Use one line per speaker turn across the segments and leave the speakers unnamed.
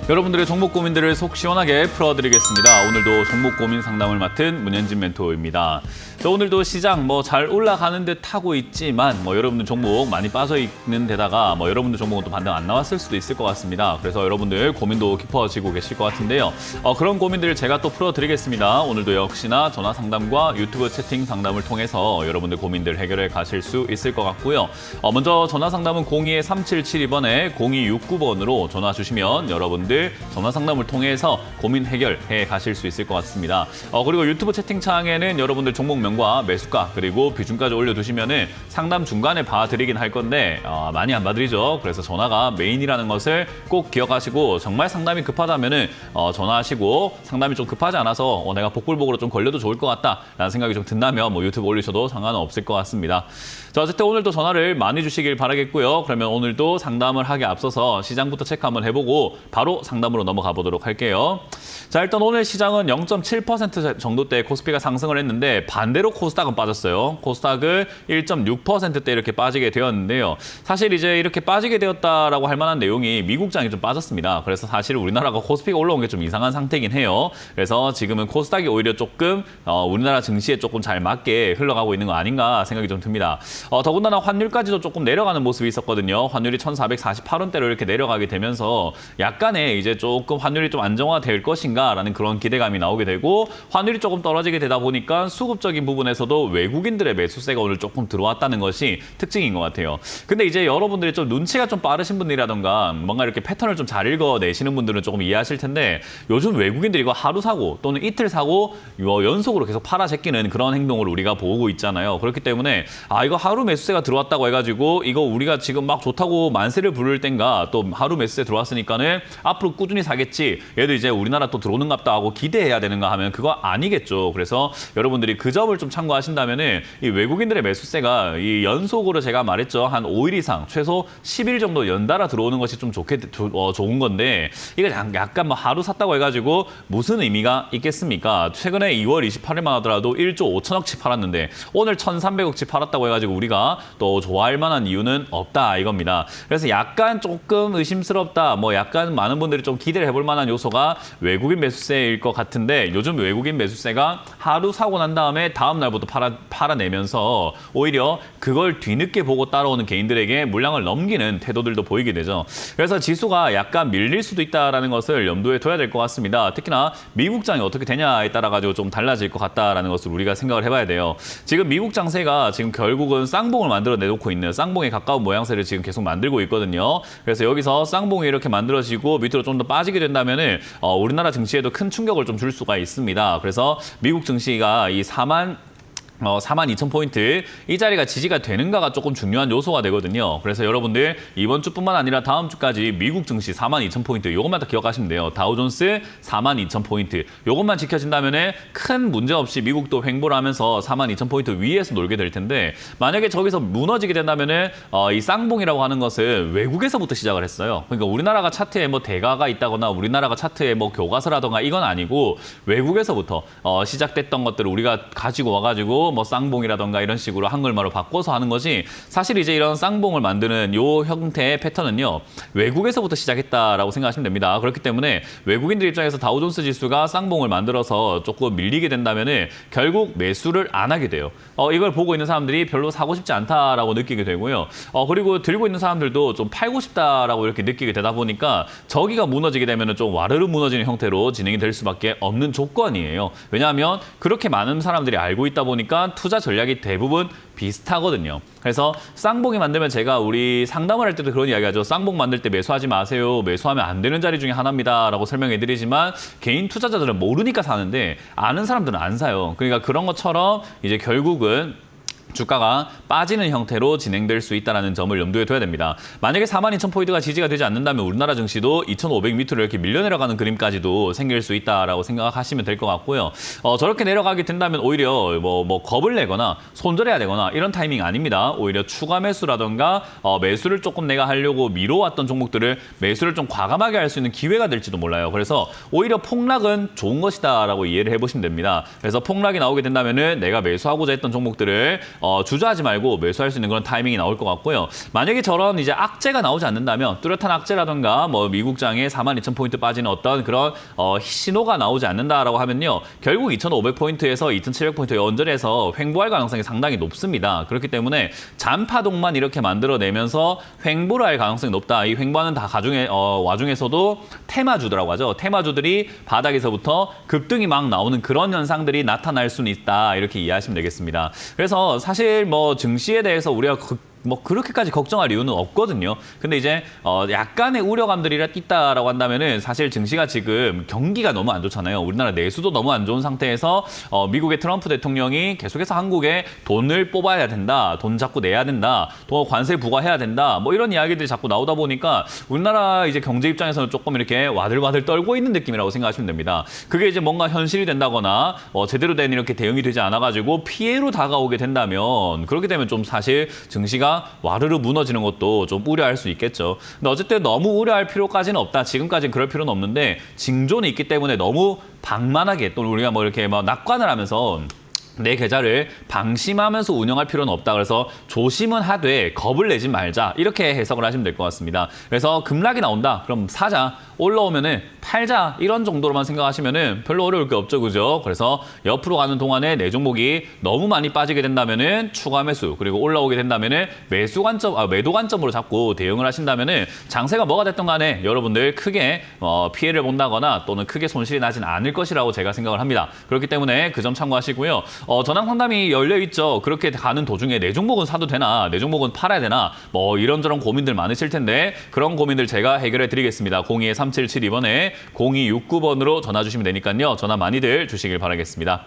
여러분들의 종목 고민들을 속 시원하게 풀어드리겠습니다. 오늘도 종목 고민 상담을 맡은 문현진 멘토입니다. 오늘도 시장 잘 올라가는 듯 하고 있지만 여러분들 종목 많이 빠져 있는 데다가 여러분들 종목은 또 반등 안 나왔을 수도 있을 것 같습니다. 그래서 여러분들 고민도 깊어지고 계실 것 같은데요. 그런 고민들을 제가 또 풀어드리겠습니다. 오늘도 역시나 전화 상담과 유튜브 채팅 상담을 통해서 여러분들 고민들 해결해 가실 수 있을 것 같고요. 먼저 전화 상담은 02-3772번에 0269번으로 전화 주시면 여러분들 전화 상담을 통해서 고민 해결해 가실 수 있을 것 같습니다. 그리고 유튜브 채팅창에는 여러분들 종목명과 매수가 그리고 비중까지 올려두시면은 상담 중간에 봐드리긴 할 건데 많이 안 봐드리죠. 그래서 전화가 메인이라는 것을 꼭 기억하시고 정말 상담이 급하다면은 전화하시고 상담이 좀 급하지 않아서 내가 복불복으로 좀 걸려도 좋을 것 같다라는 생각이 좀 든다면 유튜브 올리셔도 상관은 없을 것 같습니다. 자, 어쨌든 오늘도 전화를 많이 주시길 바라겠고요. 그러면 오늘도 상담을 하기 앞서서 시장부터 체크 한번 해보고 바로 상담으로 넘어가 보도록 할게요. 자, 일단 오늘 시장은 0.7% 정도대 코스피가 상승을 했는데 반대로 코스닥은 빠졌어요. 코스닥은 1.6%대 이렇게 빠지게 되었는데요. 사실 이제 이렇게 빠지게 되었다라고 할 만한 내용이 미국장이 좀 빠졌습니다. 그래서 사실 우리나라가 코스피가 올라온 게 좀 이상한 상태이긴 해요. 그래서 지금은 코스닥이 오히려 조금 우리나라 증시에 조금 잘 맞게 흘러가고 있는 거 아닌가 생각이 좀 듭니다. 더군다나 환율까지도 조금 내려가는 모습이 있었거든요. 환율이 1,448원대로 이렇게 내려가게 되면서 약간의 이제 조금 환율이 좀 안정화될 것인가라는 그런 기대감이 나오게 되고 환율이 조금 떨어지게 되다 보니까 수급적인 부분에서도 외국인들의 매수세가 오늘 조금 들어왔다는 것이 특징인 것 같아요. 근데 이제 여러분들이 좀 눈치가 좀 빠르신 분이라던가 뭔가 이렇게 패턴을 좀 잘 읽어내시는 분들은 조금 이해하실 텐데 요즘 외국인들이 이거 하루 사고 또는 이틀 사고 연속으로 계속 팔아 제끼는 그런 행동을 우리가 보고 있잖아요. 그렇기 때문에 이거 하루 매수세가 들어왔다고 해가지고 이거 우리가 지금 막 좋다고 만세를 부를 땐가 또 하루 매수세 들어왔으니까는 앞으로 꾸준히 사겠지. 얘도 이제 우리나라 또 들어오는갑다 하고 기대해야 되는가 하면 그거 아니겠죠. 그래서 여러분들이 그 점을 좀 참고하신다면은 이 외국인들의 매수세가 이 연속으로 제가 말했죠. 한 5일 이상 최소 10일 정도 연달아 들어오는 것이 좀 좋은 건데 이거 약간 하루 샀다고 해가지고 무슨 의미가 있겠습니까? 최근에 2월 28일만 하더라도 1조 5천억치 팔았는데 오늘 1,300억치 팔았다고 해가지고 우리가 또 좋아할 만한 이유는 없다 이겁니다. 그래서 약간 조금 의심스럽다. 약간 많은 분들이 좀 기대를 해볼 만한 요소가 외국인 매수세일 것 같은데 요즘 외국인 매수세가 하루 사고 난 다음에 다음 날부터 팔아내면서 오히려 그걸 뒤늦게 보고 따라오는 개인들에게 물량을 넘기는 태도들도 보이게 되죠. 그래서 지수가 약간 밀릴 수도 있다는 것을 염두에 둬야 될 것 같습니다. 특히나 미국장이 어떻게 되냐에 따라 가지고 좀 달라질 것 같다라는 것을 우리가 생각을 해봐야 돼요. 지금 미국 장세가 지금 결국은 쌍봉을 만들어 내놓고 있는 쌍봉에 가까운 모양새를 지금 계속 만들고 있거든요. 그래서 여기서 쌍봉이 이렇게 만들어지고 밑으로 좀 더 빠지게 된다면은 우리나라 증시에도 큰 충격을 좀 줄 수가 있습니다. 그래서 미국 증시가 이 42,000포인트 이 자리가 지지가 되는가가 조금 중요한 요소가 되거든요. 그래서 여러분들 이번 주뿐만 아니라 다음 주까지 미국 증시 42,000포인트 이것만 다 기억하시면 돼요. 다우존스 42,000포인트 이것만 지켜진다면 큰 문제 없이 미국도 횡보를 하면서 42,000포인트 위에서 놀게 될 텐데 만약에 저기서 무너지게 된다면 이 쌍봉이라고 하는 것은 외국에서부터 시작을 했어요. 그러니까 우리나라가 차트에 대가가 있다거나 우리나라가 차트에 교과서라던가 이건 아니고 외국에서부터 시작됐던 것들을 우리가 가지고 와가지고 쌍봉이라던가 이런 식으로 한글말로 바꿔서 하는 것이 사실 이제 이런 쌍봉을 만드는 요 형태의 패턴은요 외국에서부터 시작했다라고 생각하시면 됩니다. 그렇기 때문에 외국인들 입장에서 다우존스 지수가 쌍봉을 만들어서 조금 밀리게 된다면은 결국 매수를 안 하게 돼요. 이걸 보고 있는 사람들이 별로 사고 싶지 않다라고 느끼게 되고요. 그리고 들고 있는 사람들도 좀 팔고 싶다라고 이렇게 느끼게 되다 보니까 저기가 무너지게 되면은 좀 와르르 무너지는 형태로 진행이 될 수밖에 없는 조건이에요. 왜냐하면 그렇게 많은 사람들이 알고 있다 보니까 투자 전략이 대부분 비슷하거든요. 그래서 쌍봉이 만들면 제가 우리 상담을 할 때도 그런 이야기 하죠. 쌍봉 만들 때 매수하지 마세요. 매수하면 안 되는 자리 중에 하나입니다. 라고 설명해 드리지만 개인 투자자들은 모르니까 사는데 아는 사람들은 안 사요. 그러니까 그런 것처럼 이제 결국은 주가가 빠지는 형태로 진행될 수 있다는 점을 염두에 둬야 됩니다. 만약에 42,000포인트가 지지가 되지 않는다면 우리나라 증시도 2,500m로 이렇게 밀려 내려가는 그림까지도 생길 수 있다라고 생각하시면 될 것 같고요. 저렇게 내려가게 된다면 오히려 겁을 내거나 손절해야 되거나 이런 타이밍 아닙니다. 오히려 추가 매수라던가 매수를 조금 내가 하려고 미뤄왔던 종목들을 매수를 좀 과감하게 할 수 있는 기회가 될지도 몰라요. 그래서 오히려 폭락은 좋은 것이다라고 이해를 해보시면 됩니다. 그래서 폭락이 나오게 된다면은 내가 매수하고자 했던 종목들을 주저하지 말고 매수할 수 있는 그런 타이밍이 나올 것 같고요. 만약에 저런 이제 악재가 나오지 않는다면 뚜렷한 악재라든가 뭐 미국장에 42,000포인트 빠지는 어떤 그런 신호가 나오지 않는다라고 하면요. 결국 2,500포인트에서 2,700포인트 연절해서 횡보할 가능성이 상당히 높습니다. 그렇기 때문에 잔파동만 이렇게 만들어내면서 횡보를 할 가능성이 높다. 이 횡보하는 다 와중에서도 테마주들이라고 하죠. 테마주들이 바닥에서부터 급등이 막 나오는 그런 현상들이 나타날 수는 있다. 이렇게 이해하시면 되겠습니다. 그래서 사실 뭐 증시에 대해서 우리가 뭐 그렇게까지 걱정할 이유는 없거든요. 근데 이제 약간의 우려감들이 있다라고 한다면은 사실 증시가 지금 경기가 너무 안 좋잖아요. 우리나라 내수도 너무 안 좋은 상태에서 미국의 트럼프 대통령이 계속해서 한국에 돈을 뽑아야 된다, 돈 자꾸 내야 된다, 또 관세 부과해야 된다, 뭐 이런 이야기들이 자꾸 나오다 보니까 우리나라 이제 경제 입장에서는 조금 이렇게 와들와들 떨고 있는 느낌이라고 생각하시면 됩니다. 그게 이제 뭔가 현실이 된다거나 제대로 된 이렇게 대응이 되지 않아가지고 피해로 다가오게 된다면 그렇게 되면 좀 사실 증시가 와르르 무너지는 것도 좀 우려할 수 있겠죠. 근데 어쨌든 너무 우려할 필요까지는 없다. 지금까지는 그럴 필요는 없는데 징조는 있기 때문에 너무 방만하게 또 우리가 뭐 이렇게 막 낙관을 하면서 내 계좌를 방심하면서 운영할 필요는 없다. 그래서 조심은 하되 겁을 내지 말자. 이렇게 해석을 하시면 될 것 같습니다. 그래서 급락이 나온다. 그럼 사자. 올라오면은 팔자. 이런 정도로만 생각하시면은 별로 어려울 게 없죠. 그죠? 그래서 옆으로 가는 동안에 내 종목이 너무 많이 빠지게 된다면은 추가 매수. 그리고 올라오게 된다면은 매도 관점으로 잡고 대응을 하신다면은 장세가 뭐가 됐든 간에 여러분들 크게 피해를 본다거나 또는 크게 손실이 나진 않을 것이라고 제가 생각을 합니다. 그렇기 때문에 그 점 참고하시고요. 전황 상담이 열려 있죠. 그렇게 가는 도중에 내 종목은 사도 되나, 내 종목은 팔아야 되나, 뭐 이런저런 고민들 많으실 텐데 그런 고민들 제가 해결해 드리겠습니다. 02-3772번에 0269번으로 전화 주시면 되니까요. 전화 많이들 주시길 바라겠습니다.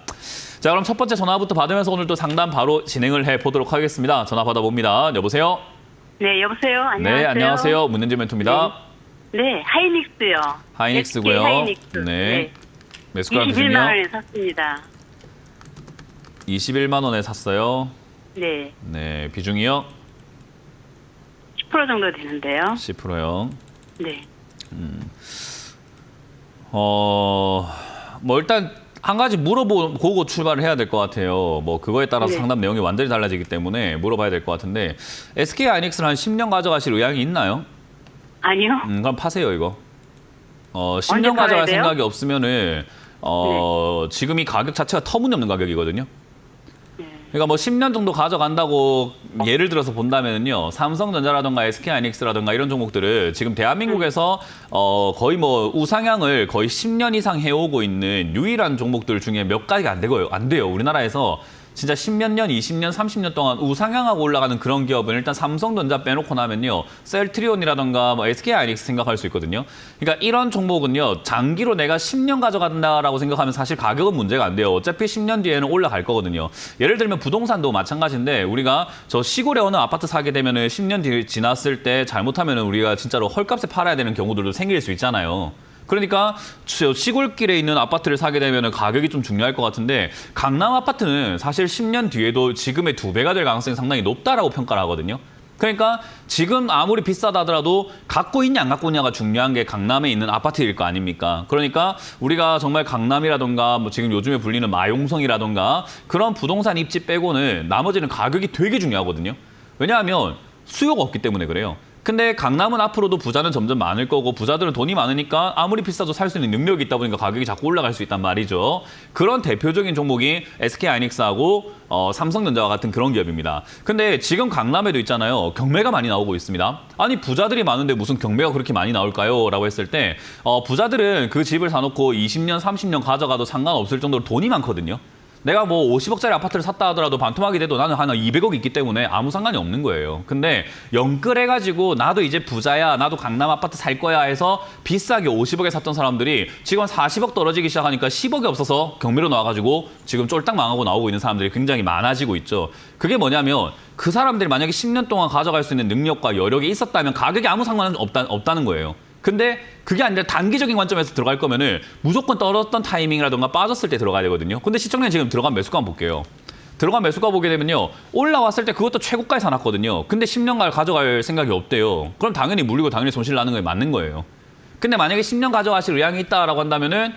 자, 그럼 첫 번째 전화부터 받으면서 오늘 또 상담 바로 진행을 해 보도록 하겠습니다. 전화 받아봅니다. 여보세요?
네, 여보세요? 안녕하세요?
네, 안녕하세요. 문현진 멘토입니다.
네, 하이닉스요.
하이닉스고요.
하이닉스.
네. 매수가
21만
기준이요?
원에 샀습니다.
21만 원에 샀어요.
네,
네, 비중이요?
10% 정도 되는데요.
10%요.
네.
뭐 일단 한 가지 물어보고 출발을 해야 될 것 같아요. 뭐 그거에 따라서
네.
상담 내용이 완전히 달라지기 때문에 물어봐야 될 것 같은데 SK 하이닉스를 한 10년 가져가실 의향이 있나요?
아니요.
그럼 파세요 이거.
언제
10년
팔아야
가져갈
돼요?
생각이 없으면은 지금 이 가격 자체가 터무니없는 가격이거든요.
네.
그러니까 뭐 10년 정도 가져간다고 예를 들어서 본다면요. 삼성전자라든가 SK하이닉스라든가 이런 종목들은 지금 대한민국에서 거의 뭐 우상향을 거의 10년 이상 해오고 있는 유일한 종목들 중에 몇 가지가 안 돼요. 우리나라에서 진짜 10몇 년, 20년, 30년 동안 우상향하고 올라가는 그런 기업은 일단 삼성전자 빼놓고 나면요. 셀트리온이라든가 뭐 SK하이닉스 생각할 수 있거든요. 그러니까 이런 종목은요. 장기로 내가 10년 가져간다라고 생각하면 사실 가격은 문제가 안 돼요. 어차피 10년 뒤에는 올라갈 거거든요. 예를 들면 부동산도 마찬가지인데 우리가 저 시골에 어느 아파트 사게 되면은 10년 뒤 지났을 때 잘못하면은 우리가 진짜로 헐값에 팔아야 되는 경우들도 생길 수 있잖아요. 그러니까 시골길에 있는 아파트를 사게 되면 가격이 좀 중요할 것 같은데 강남 아파트는 사실 10년 뒤에도 지금의 2배가 될 가능성이 상당히 높다라고 평가를 하거든요. 그러니까 지금 아무리 비싸다 하더라도 갖고 있냐 안 갖고 있냐가 중요한 게 강남에 있는 아파트일 거 아닙니까? 그러니까 우리가 정말 강남이라든가 뭐 지금 요즘에 불리는 마용성이라든가 그런 부동산 입지 빼고는 나머지는 가격이 되게 중요하거든요. 왜냐하면 수요가 없기 때문에 그래요. 근데 강남은 앞으로도 부자는 점점 많을 거고 부자들은 돈이 많으니까 아무리 비싸도 살 수 있는 능력이 있다 보니까 가격이 자꾸 올라갈 수 있단 말이죠. 그런 대표적인 종목이 SK하이닉스하고 삼성전자와 같은 그런 기업입니다. 근데 지금 강남에도 있잖아요. 경매가 많이 나오고 있습니다. 아니 부자들이 많은데 무슨 경매가 그렇게 많이 나올까요? 라고 했을 때 부자들은 그 집을 사놓고 20년, 30년 가져가도 상관없을 정도로 돈이 많거든요. 내가 뭐 50억짜리 아파트를 샀다 하더라도 반토막이 돼도 나는 한 200억 있기 때문에 아무 상관이 없는 거예요. 근데 영끌해가지고 나도 이제 부자야, 나도 강남 아파트 살 거야 해서 비싸게 50억에 샀던 사람들이 지금 40억 떨어지기 시작하니까 10억이 없어서 경매로 나와가지고 지금 쫄딱 망하고 나오고 있는 사람들이 굉장히 많아지고 있죠. 그게 뭐냐면 그 사람들이 만약에 10년 동안 가져갈 수 있는 능력과 여력이 있었다면 가격이 아무 상관은 없다는 거예요. 근데 그게 아니라 단기적인 관점에서 들어갈 거면은 무조건 떨어졌던 타이밍이라든가 빠졌을 때 들어가야 되거든요. 근데 시청자님 지금 들어간 매수가 한번 볼게요. 들어간 매수가 보게 되면요. 올라왔을 때 그것도 최고가에 사놨거든요. 근데 10년간 가져갈 생각이 없대요. 그럼 당연히 물리고 당연히 손실 나는 게 맞는 거예요. 근데 만약에 10년 가져가실 의향이 있다라고 한다면은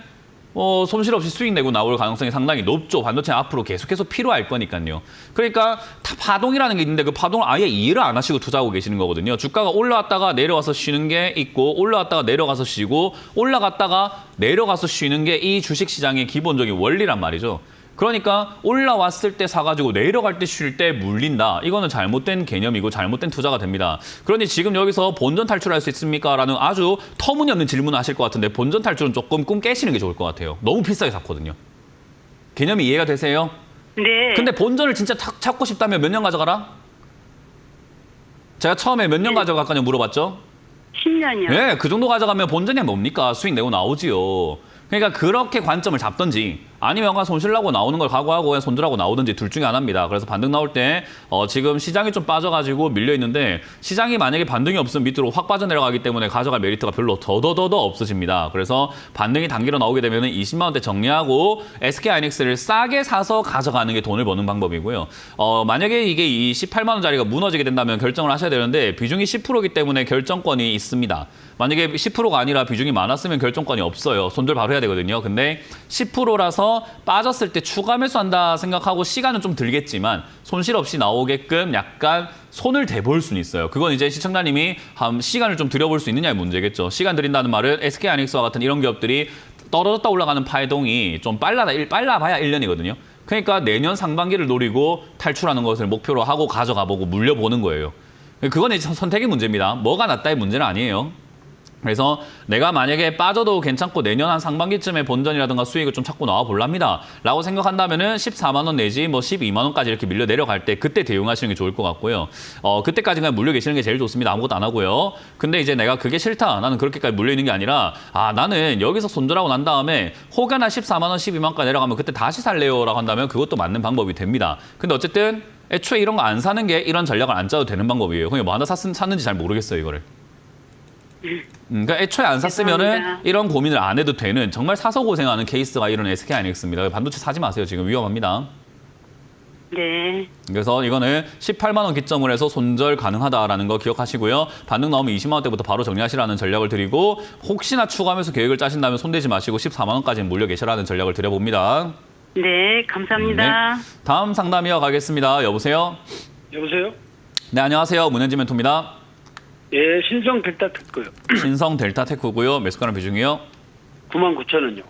손실 없이 수익 내고 나올 가능성이 상당히 높죠. 반도체 앞으로 계속해서 필요할 거니까요. 그러니까 파동이라는 게 있는데 그 파동을 아예 이해를 안 하시고 투자하고 계시는 거거든요. 주가가 올라왔다가 내려와서 쉬는 게 있고 올라왔다가 내려가서 쉬고 올라갔다가 내려가서 쉬는 게 이 주식시장의 기본적인 원리란 말이죠. 그러니까 올라왔을 때 사가지고 내려갈 때 쉴 때 물린다. 이거는 잘못된 개념이고 잘못된 투자가 됩니다. 그러니 지금 여기서 본전 탈출할 수 있습니까? 라는 아주 터무니없는 질문을 하실 것 같은데 본전 탈출은 조금 꿈 깨시는 게 좋을 것 같아요. 너무 비싸게 샀거든요. 개념이 이해가 되세요?
네.
근데 본전을 진짜 찾고 싶다면 몇 년 가져가라? 제가 처음에 몇 년 가져갈까요 물어봤죠?
10년이요.
네, 그 정도 가져가면 본전이 뭡니까? 수익 내고 나오지요. 그러니까 그렇게 관점을 잡든지 아니면 그냥 손실나고 나오는 걸 각오하고 그냥 손절하고 나오든지 둘 중에 하나입니다. 그래서 반등 나올 때 지금 시장이 좀 빠져가지고 밀려 있는데 시장이 만약에 반등이 없으면 밑으로 확 빠져내려가기 때문에 가져갈 메리트가 별로 더더더더 없어집니다. 그래서 반등이 단기로 나오게 되면 20만 원대 정리하고 SK하이닉스를 싸게 사서 가져가는 게 돈을 버는 방법이고요. 만약에 이게 이 18만 원짜리가 무너지게 된다면 결정을 하셔야 되는데 비중이 10%이기 때문에 결정권이 있습니다. 만약에 10%가 아니라 비중이 많았으면 결정권이 없어요. 손절 바로 해야 되거든요. 근데 10%라서 빠졌을 때 추가 매수한다 생각하고 시간은 좀 들겠지만 손실 없이 나오게끔 약간 손을 대볼 수는 있어요. 그건 이제 시청자님이 시간을 좀 들여볼 수 있느냐의 문제겠죠. 시간 들인다는 말은 SK하이닉스와 같은 이런 기업들이 떨어졌다 올라가는 파동이 좀 빨라봐야 1년이거든요. 그러니까 내년 상반기를 노리고 탈출하는 것을 목표로 하고 가져가보고 물려보는 거예요. 그건 이제 선택의 문제입니다. 뭐가 낫다의 문제는 아니에요. 그래서 내가 만약에 빠져도 괜찮고 내년 한 상반기쯤에 본전이라든가 수익을 좀 찾고 나와 볼랍니다. 라고 생각한다면은 14만 원 내지 뭐 12만 원까지 이렇게 밀려 내려갈 때 그때 대응하시는 게 좋을 것 같고요. 그때까지 그냥 물려 계시는 게 제일 좋습니다. 아무것도 안 하고요. 근데 이제 내가 그게 싫다. 나는 그렇게까지 물려 있는 게 아니라 나는 여기서 손절하고 난 다음에 혹여나 14만 원, 12만 원까지 내려가면 그때 다시 살래요. 라고 한다면 그것도 맞는 방법이 됩니다. 근데 어쨌든 애초에 이런 거 안 사는 게 이런 전략을 안 짜도 되는 방법이에요. 그냥 뭐 하나 샀는지 잘 모르겠어요, 이거를. 그러니까 애초에 안 샀으면은
죄송합니다.
이런 고민을 안 해도 되는 정말 사서 고생하는 케이스가 이런 SK하이닉스입니다. 반도체 사지 마세요. 지금 위험합니다.
네.
그래서 이거는 18만 원 기점으로 해서 손절 가능하다라는 거 기억하시고요. 반등 나오면 20만 원대부터 바로 정리하시라는 전략을 드리고 혹시나 추가 매수 계획을 짜신다면 손대지 마시고 14만 원까지 물려 계시라는 전략을 드려봅니다.
네, 감사합니다.
네. 다음 상담 이어가겠습니다. 여보세요?
여보세요?
네, 안녕하세요. 문현지 멘토입니다.
예, 신성 델타 특고요.
신성 델타 테크고요. 매수가는 비중이요?
99,000원요.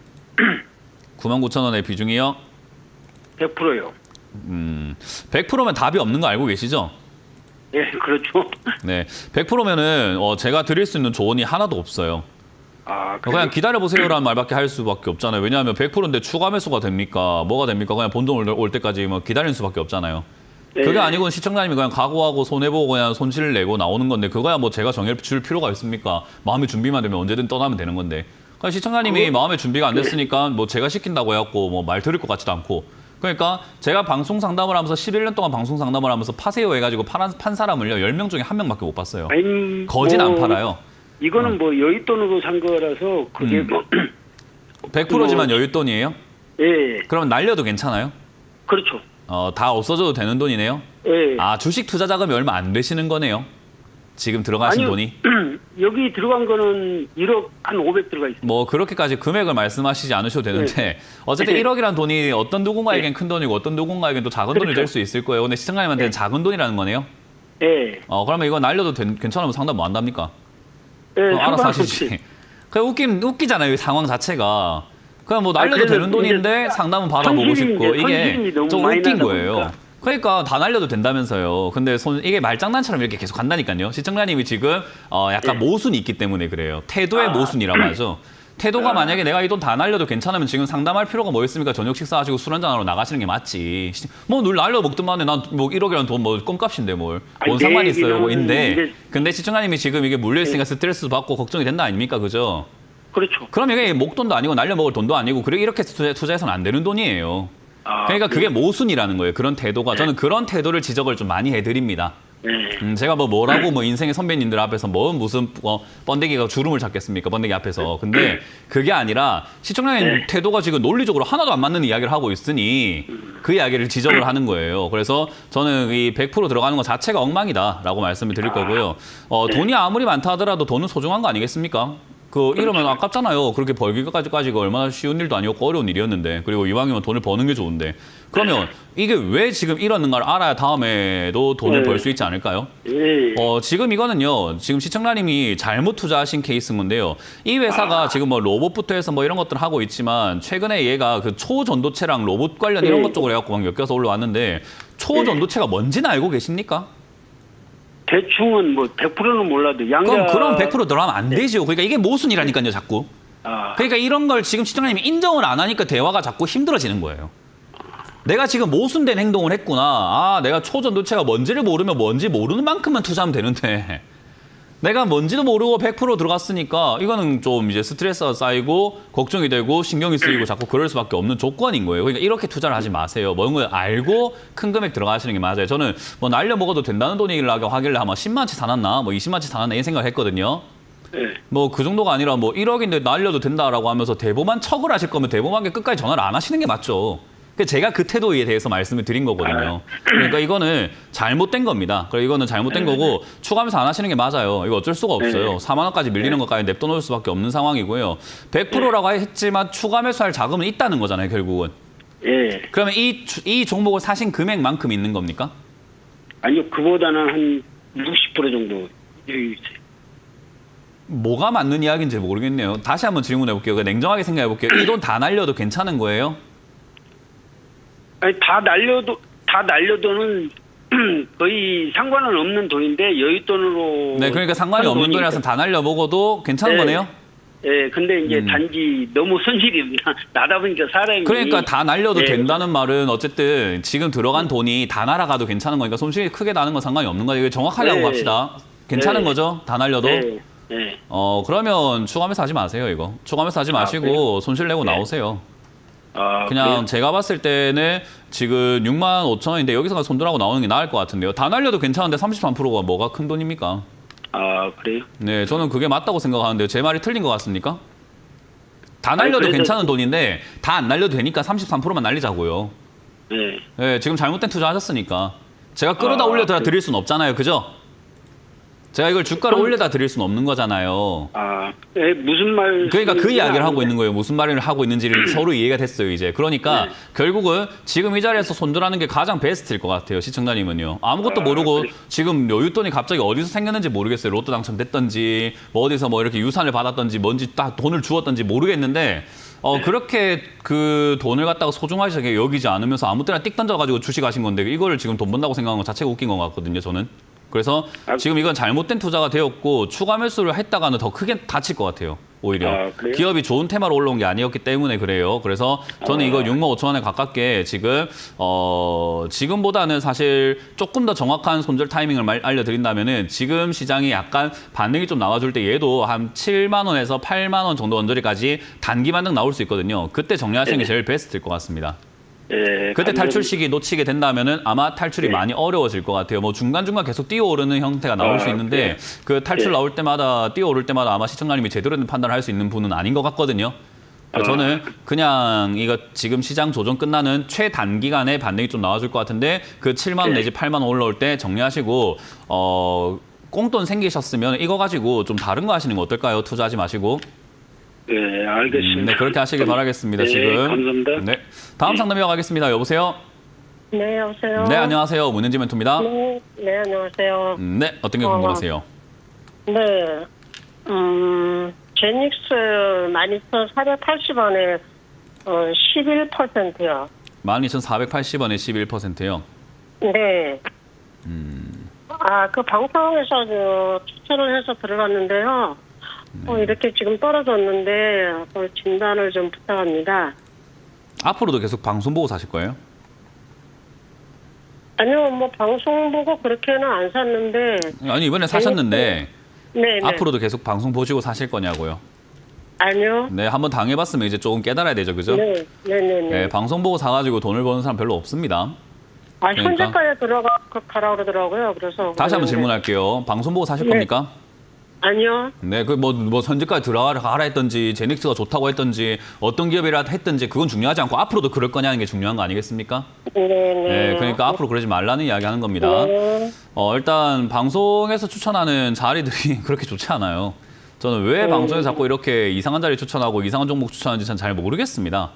99,000원의 비중이요?
100%요.
100%면 답이 없는 거 알고 계시죠?
예, 그렇죠.
네, 100%면은 제가 드릴 수 있는 조언이 하나도 없어요. 그냥 기다려보세요라는 말밖에 할 수밖에 없잖아요. 왜냐하면 100%인데 추가 매수가 됩니까? 뭐가 됩니까? 그냥 본전 올 때까지 뭐 기다리는 수밖에 없잖아요. 그게 아니고 시청자님이 그냥 각오하고 손해보고 그냥 손실을 내고 나오는 건데 그거야 뭐 제가 정해줄 필요가 있습니까? 마음의 준비만 되면 언제든 떠나면 되는 건데. 그러니까 시청자님이 마음의 준비가 안 됐으니까 뭐 제가 시킨다고 해갖고 뭐 말 들을 것 같지도 않고. 그러니까 제가 방송 상담을 하면서 11년 동안 방송 상담을 하면서 파세요 해가지고 판 사람을요 10명 중에 1명밖에 못 봤어요.
아니,
거진 안 팔아요.
이거는 뭐 여윳돈으로 산 거라서 그게 뭐
100%지만 여윳돈이에요?
예,
그러면 날려도 괜찮아요?
그렇죠.
다 없어져도 되는 돈이네요?
예.
주식 투자 자금이 얼마 안 되시는 거네요? 지금 들어가신
아니요,
돈이?
여기 들어간 거는 1억 한 500 들어가 있어요.
뭐 그렇게까지 금액을 말씀하시지 않으셔도 되는데 어쨌든 1억이라는 돈이 어떤 누군가에겐 큰 돈이고 어떤 누군가에겐 또 작은 돈이
그렇죠.
될 수 있을 거예요. 근데 시청자님한테는 작은 돈이라는 거네요?
예.
그러면 이거 날려도 괜찮으면 상담 뭐 한답니까?
예,
알아서
상관없이.
하시지. 그냥 웃기잖아요, 이 상황 자체가. 그냥 뭐 날려도
그래서
되는 돈인데
이제
상담은 받아보고 싶고 이게
손실이 너무
좀
많이
웃긴
나다
거예요.
보니까.
그러니까 다 날려도 된다면서요. 근데 이게 말장난처럼 이렇게 계속 간다니까요. 시청자님이 지금 약간
네.
모순이 있기 때문에 그래요. 태도의 모순이라고 하죠. 태도가 만약에 내가 이 돈 다 날려도 괜찮으면 지금 상담할 필요가 뭐 있습니까? 저녁 식사하시고 술 한잔하러 나가시는 게 맞지. 뭐 늘 날려 먹든만에 난 뭐 1억이라는 돈 뭐 껌값인데 뭘. 뭔 상관이 있어요. 뭐인데. 근데 시청자님이 지금 이게 물려있으니까 스트레스 받고 걱정이 된다 아닙니까? 그죠?
그렇죠.
그럼 이게 목돈도 아니고 날려 먹을 돈도 아니고 그래 이렇게 투자해서는 안 되는 돈이에요. 그러니까 그게 모순이라는 거예요. 그런 태도가. 저는 그런 태도를 지적을 좀 많이 해드립니다. 제가 뭐라고 뭐 인생의 선배님들 앞에서 무슨 번데기가 주름을 잡겠습니까? 번데기 앞에서. 근데 그게 아니라 시청자님 태도가 지금 논리적으로 하나도 안 맞는 이야기를 하고 있으니 그 이야기를 지적을 하는 거예요. 그래서 저는 이 100% 들어가는 것 자체가 엉망이다라고 말씀을 드릴 거고요. 돈이 아무리 많다 하더라도 돈은 소중한 거 아니겠습니까? 이러면 아깝잖아요. 그렇게 벌기까지가 얼마나 쉬운 일도 아니었고 어려운 일이었는데. 그리고 이왕이면 돈을 버는 게 좋은데. 그러면 이게 왜 지금 이러는가를 알아야 다음에도 돈을 벌 수 있지 않을까요?
예.
지금 이거는요. 지금 시청자님이 잘못 투자하신 케이스인 건데요. 이 회사가 지금 뭐 로봇부터 해서 뭐 이런 것들 하고 있지만 최근에 얘가 그 초전도체랑 로봇 관련 이런 것 쪽으로 해갖고 막 엮여서 올라왔는데 초전도체가 뭔지는 알고 계십니까?
대충은 뭐 100%는 몰라도 양자.
그럼 100% 들어가면 안 되죠. 그러니까 이게 모순이라니까요, 자꾸.
아,
그러니까 이런 걸 지금 시청자님이 인정을 안 하니까 대화가 자꾸 힘들어지는 거예요. 내가 지금 모순된 행동을 했구나. 아, 내가 초전도체가 뭔지를 모르면 뭔지 모르는 만큼만 투자하면 되는데 내가 뭔지도 모르고 100% 들어갔으니까 이거는 좀 이제 스트레스가 쌓이고 걱정이 되고 신경이 쓰이고 자꾸 그럴 수밖에 없는 조건인 거예요. 그러니까 이렇게 투자를 하지 마세요. 뭔 걸 알고 큰 금액 들어가시는 게 맞아요. 저는 뭐 날려 먹어도 된다는 돈이라고 하길래 아마 10만치 사놨나 뭐 20만치 사놨나 이 생각을 했거든요.
예.
뭐 그 정도가 아니라 뭐 1억인데 날려도 된다라고 하면서 대보만 척을 하실 거면 대보만께 끝까지 전화를 안 하시는 게 맞죠. 제가 그 태도에 대해서 말씀을 드린 거거든요. 그러니까 이거는 잘못된 겁니다. 그리고 이거는 잘못된 거고 추가하면서 안 하시는 게 맞아요. 이거 어쩔 수가 없어요. 4만 원까지 밀리는 것까지 냅둬 놓을 수밖에 없는 상황이고요. 100%라고 했지만 추가 매수할 자금은 있다는 거잖아요, 결국은.
예.
그러면 이 종목을 사신 금액만큼 있는 겁니까?
아니요, 그보다는 한 60% 정도 여유 있어요.
뭐가 맞는 이야기인지 모르겠네요. 다시 한번 질문해 볼게요. 냉정하게 생각해 볼게요. 이 돈 다 날려도 괜찮은 거예요?
아니, 다 날려도는 거의 상관은 없는 돈인데 여윳돈으로.
네, 그러니까 상관이 없는 돈이라서 다 날려먹어도 괜찮은
네.
거네요?
예, 근데 이제 단지 너무 손실이 나다 보니까 사람이.
그러니까 다 날려도
네.
된다는 말은 어쨌든 지금 들어간 돈이 다 날아가도 괜찮은 거니까 손실이 크게 나는 건 상관이 없는 거예요. 이거 정확하게 하고
네.
갑시다. 괜찮은
네.
거죠? 다 날려도?
네. 네.
그러면 추가매수 하지 마세요, 이거. 추가매수 하지 마시고
그래요?
손실 내고
네.
나오세요.
아,
그냥
그래요?
제가 봤을 때는 지금 6만 5천 원인데 여기서 손절하고 나오는 게 나을 것 같은데요. 다 날려도 괜찮은데 33%가 뭐가 큰 돈입니까?
아, 그래요?
네, 저는 그게 맞다고 생각하는데요. 제 말이 틀린 것 같습니까? 다 날려도
그래서-
괜찮은 돈인데 다 안 날려도 되니까 33%만 날리자고요.
네.
네, 지금 잘못된 투자하셨으니까 제가 끌어다
아,
올려다
그-
드릴 수는 없잖아요, 그죠? 제가 이걸 주가를 올려다 드릴 수는 없는 거잖아요.
아, 예, 무슨 말.
그러니까 그 이야기를 하고
아는데.
있는 거예요. 무슨 말을 하고 있는지를 서로 이해가 됐어요, 이제. 그러니까
네.
결국은 지금 이 자리에서 손절하는 게 가장 베스트일 것 같아요, 시청자님은요. 아무것도 모르고
그래.
지금 여윳돈이 갑자기 어디서 생겼는지 모르겠어요. 로또 당첨됐던지, 뭐 어디서 뭐 이렇게 유산을 받았던지, 뭔지 딱 돈을 주었던지 모르겠는데, 그렇게 그 돈을 갖다가 소중하게 여기지 않으면서 아무 때나 띡 던져가지고 주식하신 건데, 이거를 지금 돈 번다고 생각한 건 자체가 웃긴 것 같거든요, 저는. 그래서 지금 이건 잘못된 투자가 되었고 추가 매수를 했다가는 더 크게 다칠 것 같아요. 오히려
아, 그래요?
기업이 좋은 테마로 올라온 게 아니었기 때문에 그래요. 그래서 저는 이거 6만 5천 원에 가깝게 지금 지금보다는 사실 조금 더 정확한 손절 타이밍을 알려드린다면은 지금 시장이 약간 반등이 좀 나와줄 때 얘도 한 7만 원에서 8만 원 정도 언저리까지 단기 반등 나올 수 있거든요. 그때 정리하시는 게 제일 베스트일 것 같습니다.
예,
그때
감사합니다.
탈출 시기 놓치게 된다면은 아마 탈출이
네.
많이 어려워질 것 같아요. 뭐 중간중간 계속 뛰어오르는 형태가 나올 수 있는데 그 탈출
네.
나올 때마다 뛰어오를 때마다 아마 시청자님이 제대로 된 판단을 할 수 있는 분은 아닌 것 같거든요. 저는 그냥 이거 지금 시장 조정 끝나는 최단기간에 반등이 좀 나와줄 것 같은데 그 7만 원
네.
내지 8만 원 올라올 때 정리하시고 꽁돈 생기셨으면 이거 가지고 좀 다른 거 하시는 거 어떨까요? 투자하지 마시고.
예, 알겠습니다.
네, 그렇게 하시길 바라겠습니다.
네,
지금.
감사합니다.
네, 다음 상담 이어가겠습니다. 여보세요?
네, 여보세요.
네, 안녕하세요. 문현지 멘토입니다.
네, 네, 안녕하세요.
네, 어떤 게 궁금하세요?
네, 제닉스 12,480원에 11%요.
12,480원에 11%요.
네. 아, 그 방송에서 추천을 해서 들어갔는데요. 이렇게 지금 떨어졌는데 진단을 좀 부탁합니다.
앞으로도 계속 방송 보고 사실 거예요?
아니요, 뭐 방송 보고 그렇게는 안 샀는데.
아니, 이번에 사셨는데
네, 네.
앞으로도 계속 방송 보시고 사실 거냐고요?
아니요.
네, 한번 당해봤으면 이제 조금 깨달아야 되죠, 그죠?
네, 네, 네, 네.
네, 방송 보고 사가지고 돈을 버는 사람 별로 없습니다.
아,
그러니까.
현재가에 가라 그러더라고요. 그래서
다시 한번
그랬는데.
질문할게요. 방송 보고 사실
네.
겁니까?
아니요.
네, 그 뭐 현재까지 들어가라 했던지 제닉스가 좋다고 했던지 어떤 기업이라 했던지 그건 중요하지 않고 앞으로도 그럴 거냐는 게 중요한 거 아니겠습니까?
네, 네.
네, 그러니까 앞으로 그러지 말라는 이야기 하는 겁니다.
네.
일단 방송에서 추천하는 자리들이 그렇게 좋지 않아요. 저는 왜 방송에 자꾸 이렇게 이상한 자리 추천하고 이상한 종목 추천하는지 전 잘 모르겠습니다.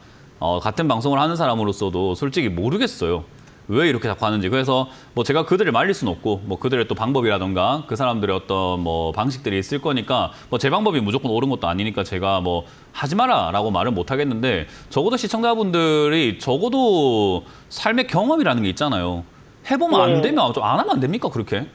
같은 방송을 하는 사람으로서도 솔직히 모르겠어요. 왜 이렇게 자꾸 하는지. 그래서 뭐 제가 그들을 말릴 수는 없고 뭐 그들의 또 방법이라던가 그 사람들의 어떤 뭐 방식들이 있을 거니까 뭐 제 방법이 무조건 옳은 것도 아니니까 제가 뭐 하지 마라라고 말은 못 하겠는데 적어도 시청자분들이 적어도 삶의 경험이라는 게 있잖아요. 해보면 안 되면 좀 안 하면 안 됩니까 그렇게?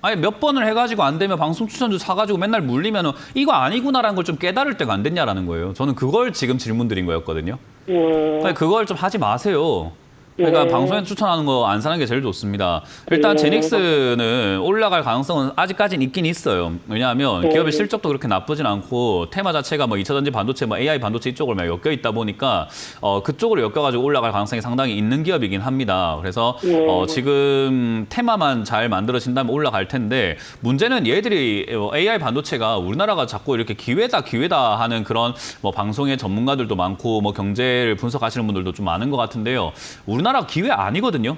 아니 몇 번을 해가지고 안 되면 방송 추천주 사가지고 맨날 물리면은 이거 아니구나라는 걸 좀 깨달을 때가 안 됐냐라는 거예요. 저는 그걸 지금 질문 드린 거였거든요. 그러니까 그걸 좀 하지 마세요. 그러니까 방송에 추천하는 거 안 사는 게 제일 좋습니다. 일단 제닉스는 올라갈 가능성은 아직까지는 있긴 있어요. 왜냐하면 기업의 실적도 그렇게 나쁘진 않고 테마 자체가 뭐 2차 전지 반도체, 뭐 AI 반도체 이쪽을 막 엮여 있다 보니까 그쪽으로 엮여가지고 올라갈 가능성이 상당히 있는 기업이긴 합니다. 그래서 지금 테마만 잘 만들어진다면 올라갈 텐데 문제는 얘들이 AI 반도체가 우리나라가 자꾸 이렇게 기회다 하는 그런 뭐 방송의 전문가들도 많고 뭐 경제를 분석하시는 분들도 좀 많은 것 같은데요. 우리나라 기회 아니거든요.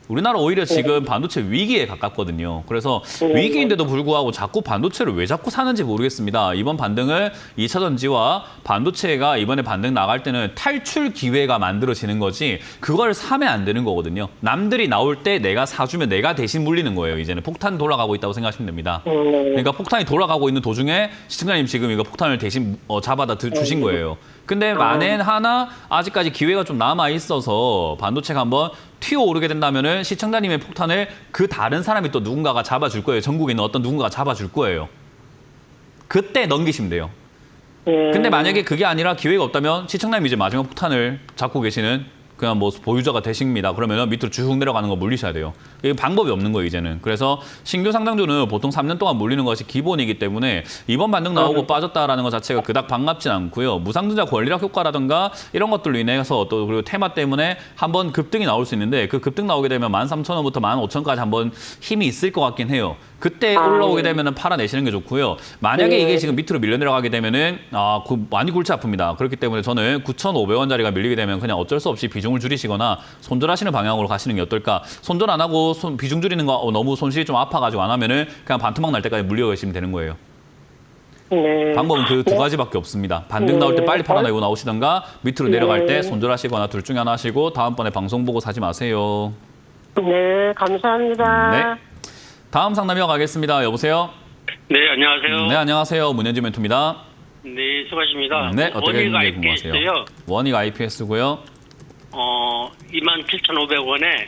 우리나라 오히려 지금 반도체 위기에 가깝거든요. 그래서 위기인데도 불구하고 자꾸 반도체를 왜 자꾸 사는지 모르겠습니다. 이번 반등을 2차 전지와 반도체가 이번에 반등 나갈 때는 탈출 기회가 만들어지는 거지 그걸 사면 안 되는 거거든요. 남들이 나올 때 내가 사주면 내가 대신 물리는 거예요. 이제는 폭탄 돌아가고 있다고 생각하시면 됩니다. 그러니까 폭탄이 돌아가고 있는 도중에 시청자님 지금 이거 폭탄을 대신 잡아다 주신 거예요. 근데 만엔 하나 아직까지 기회가 좀 남아 있어서 반도체가 한번 튀어오르게 된다면은 시청자님의 폭탄을 그 다른 사람이 또 누군가가 잡아줄 거예요. 전국에 있는 어떤 누군가가 잡아줄 거예요. 그때 넘기시면 돼요. 근데 만약에 그게 아니라 기회가 없다면 시청자님이 이제 마지막 폭탄을 잡고 계시는 그냥 뭐 보유자가 되십니다. 그러면 밑으로 쭉 내려가는 거 물리셔야 돼요. 이게 방법이 없는 거예요, 이제는. 그래서 신규 상장주는 보통 3년 동안 물리는 것이 기본이기 때문에 이번 반등 나오고 빠졌다라는 것 자체가 그닥 반갑진 않고요. 무상증자 권리락 효과라든가 이런 것들로 인해서 또 그리고 테마 때문에 한번 급등이 나올 수 있는데 그 급등 나오게 되면 13,000원부터 15,000원까지 한번 힘이 있을 것 같긴 해요. 그때 올라오게 되면은 팔아내시는 게 좋고요. 만약에 이게 지금 밑으로 밀려 내려가게 되면은 많이 골치 아픕니다. 그렇기 때문에 저는 9,500원짜리가 밀리게 되면 그냥 어쩔 수 없이 비중을 줄이시거나 손절하시는 방향으로 가시는 게 어떨까. 손절 안 하고 비중 줄이는 거 너무 손실이 좀 아파가지고 안 하면은 그냥 반토막 날 때까지 물려 계시면 되는 거예요. 방법은 그 두 가지밖에 없습니다. 반등 나올 때 빨리 팔아내고 나오시던가 밑으로 내려갈 때 손절하시거나 둘 중에 하나 하시고 다음번에 방송 보고 사지 마세요.
네, 감사합니다.
네. 다음 상담 이어가겠습니다. 여보세요?
네, 안녕하세요.
네, 안녕하세요. 문현진 멘토입니다.
네, 수고하십니다.
네, 어떻게
원익
되는지 궁금하세요.
IPS요.
원익 IPS고요.
27,500원에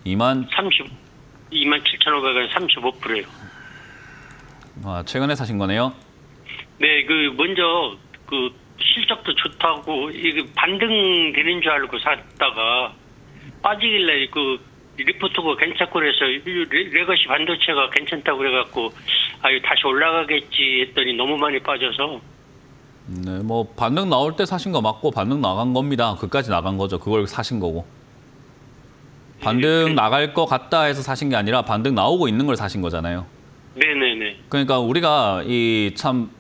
27,500원 35%예요.
최근에 사신 거네요.
네, 먼저 실적도 좋다고 이게 반등 되는 줄 알고 샀다가 빠지길래 리포트가 괜찮고 그래서 레거시 반도체가 괜찮다고 그래갖고 다시 올라가겠지 했더니 너무 많이 빠져서.
네, 뭐 반등 나올 때 사신 거 맞고 반등 나간 겁니다. 그까지 나간 거죠. 그걸 사신 거고. 반등 나갈 것 같다 해서 사신 게 아니라 반등 나오고 있는 걸 사신 거잖아요.
네네네.
그러니까 우리가 참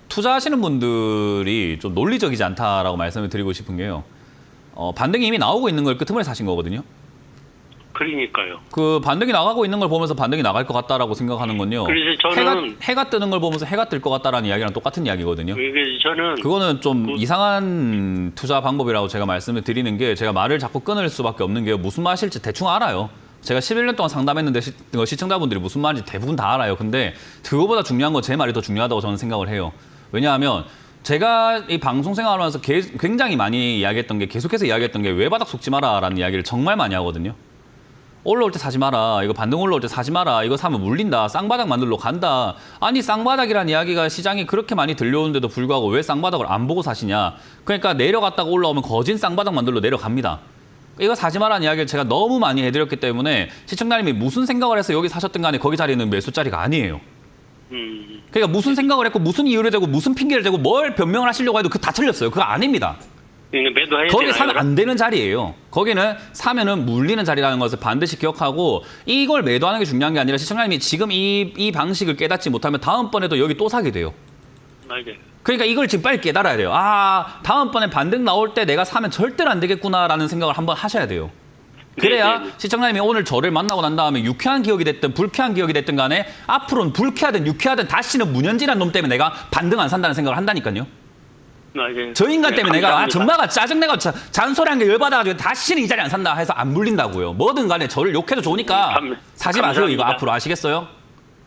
투자하시는 분들이 좀 논리적이지 않다라고 말씀을 드리고 싶은 게요. 반등이 이미 나오고 있는 걸 끄트머리 사신 거거든요.
그러니까요.
그 반등이 나가고 있는 걸 보면서 반등이 나갈 것 같다라고 생각하는 건요.
그래서 저는
해가 뜨는 걸 보면서 해가 뜰 것 같다라는 이야기랑 똑같은 이야기거든요.
그래서 저는
그거는 좀 이상한 투자 방법이라고 제가 말씀을 드리는 게 제가 말을 자꾸 끊을 수밖에 없는 게 무슨 말일지 대충 알아요. 제가 11년 동안 상담했는데 시청자분들이 무슨 말인지 대부분 다 알아요. 근데 그거보다 중요한 건 제 말이 더 중요하다고 저는 생각을 해요. 왜냐하면 제가 이 방송 생활을 하면서 굉장히 많이 이야기했던 게 계속해서 이야기했던 게 외바닥 속지 마라라는 이야기를 정말 많이 하거든요. 올라올 때 사지 마라. 이거 반등 올라올 때 사지 마라. 이거 사면 물린다. 쌍바닥 만들러 간다. 아니 쌍바닥이라는 이야기가 시장이 그렇게 많이 들려오는데도 불구하고 왜 쌍바닥을 안 보고 사시냐. 그러니까 내려갔다가 올라오면 거진 쌍바닥 만들러 내려갑니다. 이거 사지 마라는 이야기를 제가 너무 많이 해드렸기 때문에 시청자님이 무슨 생각을 해서 여기 사셨든 간에 거기 자리는 매수 자리가 아니에요. 그러니까 무슨 생각을 했고 무슨 이유를 대고 무슨 핑계를 대고 뭘 변명을 하시려고 해도 다 틀렸어요. 그거 아닙니다.
매도해야
거기
되나요?
사면 안 되는 자리예요. 거기는 사면은 물리는 자리라는 것을 반드시 기억하고 이걸 매도하는 게 중요한 게 아니라 시청자님이 지금 이 방식을 깨닫지 못하면 다음번에도 여기 또 사게 돼요.
맞아요.
그러니까 이걸 지금 빨리 깨달아야 돼요. 다음번에 반등 나올 때 내가 사면 절대로 안 되겠구나라는 생각을 한번 하셔야 돼요. 그래야
네네.
시청자님이 오늘 저를 만나고 난 다음에 유쾌한 기억이 됐든 불쾌한 기억이 됐든 간에 앞으로는 불쾌하든 유쾌하든 다시는 문현진이라는 놈 때문에 내가 반등 안 산다는 생각을 한다니까요.
맞아요.
저 인간
네,
때문에 내가
감사합니다.
정말 짜증내가 잔소리한 게 열받아가지고 다시는 이 자리에 안 산다 해서 안 불린다고요. 뭐든 간에 저를 욕해도 좋으니까 사지 마세요. 이거
감사합니다.
앞으로 아시겠어요?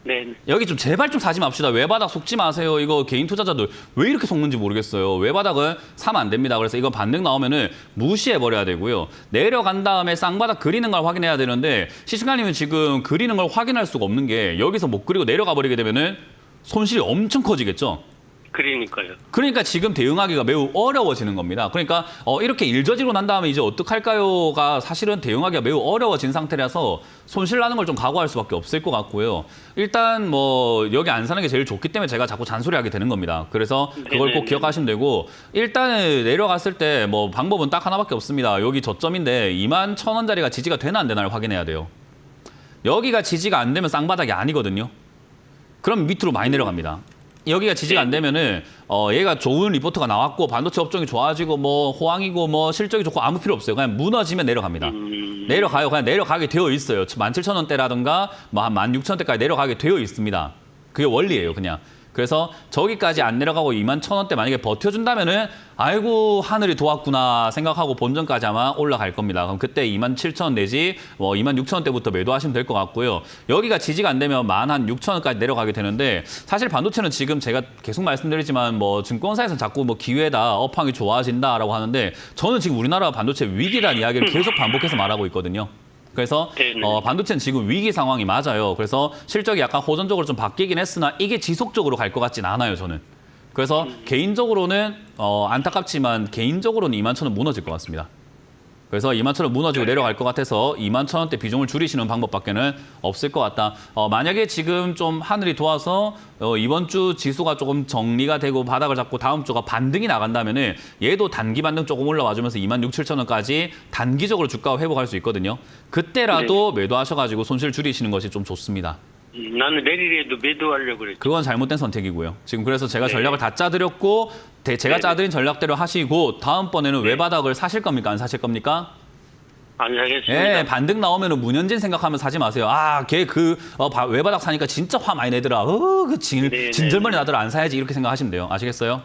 네.
여기 좀 제발 좀 사지 맙시다. 외바닥 속지 마세요. 이거 개인 투자자들 왜 이렇게 속는지 모르겠어요. 외바닥은 사면 안 됩니다. 그래서 이거 반등 나오면은 무시해버려야 되고요. 내려간 다음에 쌍바닥 그리는 걸 확인해야 되는데 시청자님은 지금 그리는 걸 확인할 수가 없는 게 여기서 못 그리고 내려가 버리게 되면은 손실이 엄청 커지겠죠.
그러니까요.
그러니까 지금 대응하기가 매우 어려워지는 겁니다. 그러니까 이렇게 일저지로 난 다음에 이제 어떡할까요가 사실은 대응하기가 매우 어려워진 상태라서 손실 나는 걸 좀 각오할 수밖에 없을 것 같고요. 일단 뭐 여기 안 사는 게 제일 좋기 때문에 제가 자꾸 잔소리하게 되는 겁니다. 그래서 그걸 꼭
네네네.
기억하시면 되고 일단은 내려갔을 때 뭐 방법은 딱 하나밖에 없습니다. 여기 저점인데 21,000원짜리가 지지가 되나 안 되나를 확인해야 돼요. 여기가 지지가 안 되면 쌍바닥이 아니거든요. 그럼 밑으로 많이 내려갑니다. 여기가 지지가 안 되면은 얘가 좋은 리포트가 나왔고 반도체 업종이 좋아지고 뭐 호황이고 뭐 실적이 좋고 아무 필요 없어요. 그냥 무너지면 내려갑니다. 내려가요. 그냥 내려가게 되어 있어요. 17,000원대라든가 뭐 한 16,000원대까지 내려가게 되어 있습니다. 그게 원리예요, 그냥. 그래서 저기까지 안 내려가고 21,000원대 만약에 버텨준다면은 아이고 하늘이 도왔구나 생각하고 본전까지 아마 올라갈 겁니다. 그럼 그때 27,000원 내지 뭐 26,000원대부터 매도하시면 될 것 같고요. 여기가 지지가 안 되면 16,000원까지 내려가게 되는데 사실 반도체는 지금 제가 계속 말씀드리지만 뭐 증권사에서는 자꾸 뭐 기회다, 업황이 좋아진다라고 하는데 저는 지금 우리나라 반도체 위기라는 이야기를 계속 반복해서 말하고 있거든요. 그래서
네네.
반도체는 지금 위기 상황이 맞아요. 그래서 실적이 약간 호전적으로 좀 바뀌긴 했으나 이게 지속적으로 갈 것 같진 않아요, 저는. 그래서 개인적으로는 안타깝지만 개인적으로는 21,000원 무너질 것 같습니다. 그래서 21,000원 무너지고 내려갈 것 같아서 21,000원대 비중을 줄이시는 방법밖에는 없을 것 같다. 만약에 지금 좀 하늘이 도와서 이번 주 지수가 조금 정리가 되고 바닥을 잡고 다음 주가 반등이 나간다면은 얘도 단기 반등 조금 올라와주면서 26,700원까지 단기적으로 주가가 회복할 수 있거든요. 그때라도 매도하셔가지고 손실 줄이시는 것이 좀 좋습니다.
나는 내일에도 매도하려고 그랬죠.
그건 잘못된 선택이고요. 지금 그래서 제가
네.
전략을 다 짜드렸고 제가
네.
짜드린 전략대로 하시고 다음번에는 외바닥을 사실 겁니까? 안 사실 겁니까?
안 사겠습니다.
예, 반등 나오면은 문현진 생각하면 사지 마세요. 아, 걔 외바닥 사니까 진짜 화 많이 내더라. 그
네,
진절머리
네.
나더라. 안 사야지 이렇게 생각하시면 돼요. 아시겠어요?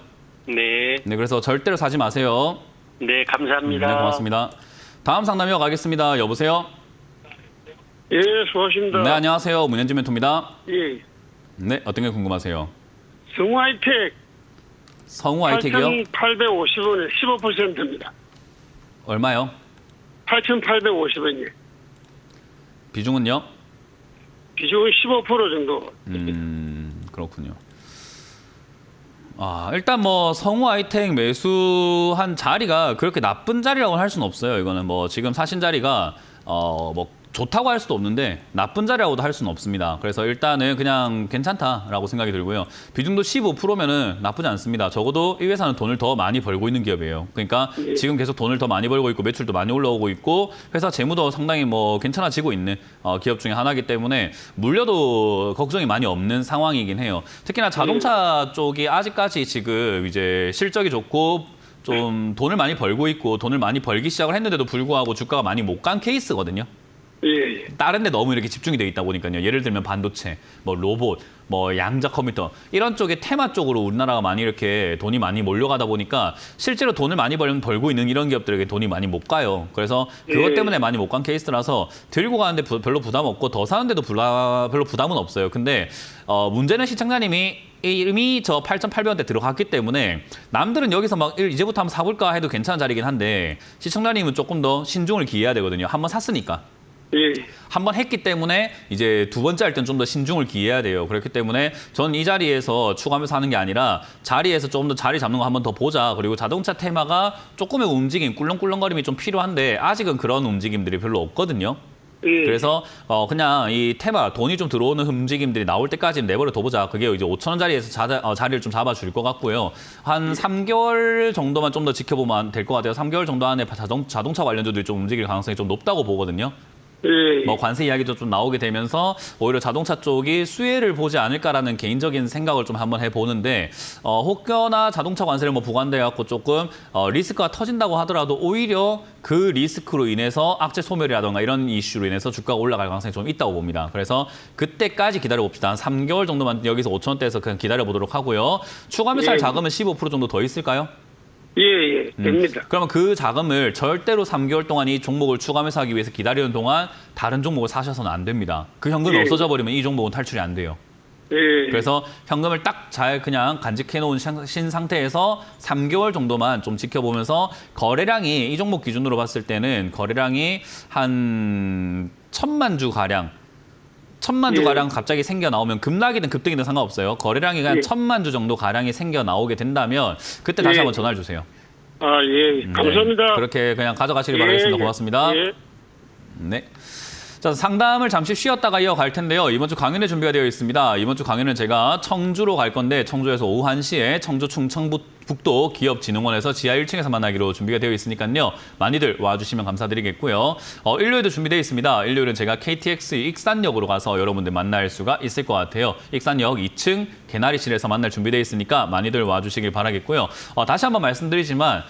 네.
네, 그래서 절대로 사지 마세요.
네, 감사합니다.
네, 고맙습니다. 다음 상담 이어가겠습니다. 여보세요?
예, 수고하십니다.
네, 안녕하세요. 문현진 멘토입니다.
예,
네, 어떤 게 궁금하세요?
성화이텍
성우 아이텍이요?
8,850원에 15%입니다.
얼마요?
8,850원이에요.
비중은요?
비중은 15% 정도.
그렇군요. 일단 뭐 성우 아이텍 매수한 자리가 그렇게 나쁜 자리라고는 할 수는 없어요. 이거는 뭐 지금 사신 자리가 뭐 좋다고 할 수도 없는데 나쁜 자리라고도 할 수는 없습니다. 그래서 일단은 그냥 괜찮다라고 생각이 들고요. 비중도 15%면은 나쁘지 않습니다. 적어도 이 회사는 돈을 더 많이 벌고 있는 기업이에요. 그러니까 지금 계속 돈을 더 많이 벌고 있고 매출도 많이 올라오고 있고 회사 재무도 상당히 뭐 괜찮아지고 있는 기업 중에 하나이기 때문에 물려도 걱정이 많이 없는 상황이긴 해요. 특히나 자동차 쪽이 아직까지 지금 이제 실적이 좋고 좀 돈을 많이 벌고 있고 돈을 많이 벌기 시작을 했는데도 불구하고 주가가 많이 못 간 케이스거든요.
예,
다른 데 너무 이렇게 집중이 돼 있다 보니까요. 예를 들면 반도체, 뭐 로봇, 뭐 양자 컴퓨터 이런 쪽에 테마 쪽으로 우리나라가 많이 이렇게 돈이 많이 몰려가다 보니까 실제로 돈을 많이 벌고 있는 이런 기업들에게 돈이 많이 못 가요. 그래서 그것 때문에 많이 못 간 케이스라서 들고 가는데 별로 부담 없고 더 사는데도 별로 부담은 없어요. 근데 문제는 시청자님이 이미 저 8,800원대 들어갔기 때문에 남들은 여기서 막 이제부터 한번 사볼까 해도 괜찮은 자리긴 한데 시청자님은 조금 더 신중을 기해야 되거든요. 한번 샀으니까.
예.
한번 했기 때문에 이제 두 번째 할 때는 좀 더 신중을 기해야 돼요. 그렇기 때문에 저는 이 자리에서 추가하면서 하는 게 아니라 자리에서 조금 더 자리 잡는 거 한번 더 보자. 그리고 자동차 테마가 조금의 움직임, 꿀렁꿀렁거림이 좀 필요한데 아직은 그런 움직임들이 별로 없거든요.
예.
그래서 그냥 이 테마 돈이 좀 들어오는 움직임들이 나올 때까지는 내버려 둬보자. 그게 이제 5,000원짜리에서 자리를 좀 잡아줄 것 같고요. 한 3개월 정도만 좀 더 지켜보면 될 것 같아요. 3개월 정도 안에 자동차 관련주들이 좀 움직일 가능성이 좀 높다고 보거든요.
예.
뭐 관세 이야기도 좀 나오게 되면서 오히려 자동차 쪽이 수혜를 보지 않을까라는 개인적인 생각을 좀 한번 해보는데 혹여나 자동차 관세를 뭐 부과돼 갖고 조금 리스크가 터진다고 하더라도 오히려 그 리스크로 인해서 악재 소멸이라던가 이런 이슈로 인해서 주가가 올라갈 가능성이 좀 있다고 봅니다. 그래서 그때까지 기다려봅시다. 한 3개월 정도만 여기서 5,000원대에서 그냥 기다려보도록 하고요. 추가 매수할
예.
자금은 15% 정도 더 있을까요?
예, 됩니다.
그러면 그 자금을 절대로 3개월 동안 이 종목을 추가 매수하기 위해서 기다리는 동안 다른 종목을 사셔서는 안 됩니다. 그 현금이
예.
없어져 버리면 이 종목은 탈출이 안 돼요.
예.
그래서 현금을 딱 잘 그냥 간직해 놓은 신 상태에서 3개월 정도만 좀 지켜보면서 거래량이 이 종목 기준으로 봤을 때는 거래량이 한 1,000만 주 가량 1,000만 주
예.
가량 갑자기 생겨 나오면 급락이든 급등이든 상관없어요. 거래량이 그냥
예.
1,000만 주 정도 가량이 생겨 나오게 된다면 그때 다시
예.
한번 전화를 주세요.
아, 예. 감사합니다.
네, 그렇게 그냥 가져가시길
예,
바라겠습니다.
예.
고맙습니다.
예.
네. 자, 상담을 잠시 쉬었다가 이어갈 텐데요. 이번 주 강연에 준비가 되어 있습니다. 이번 주 강연은 제가 청주로 갈 건데 청주에서 오후 1시에 청주 충청북도 기업진흥원에서 지하 1층에서 만나기로 준비가 되어 있으니까요. 많이들 와주시면 감사드리겠고요. 일요일도 준비되어 있습니다. 일요일은 제가 KTX 익산역으로 가서 여러분들 만날 수가 있을 것 같아요. 익산역 2층 개나리실에서 만날 준비되어 있으니까 많이들 와주시길 바라겠고요. 다시 한번 말씀드리지만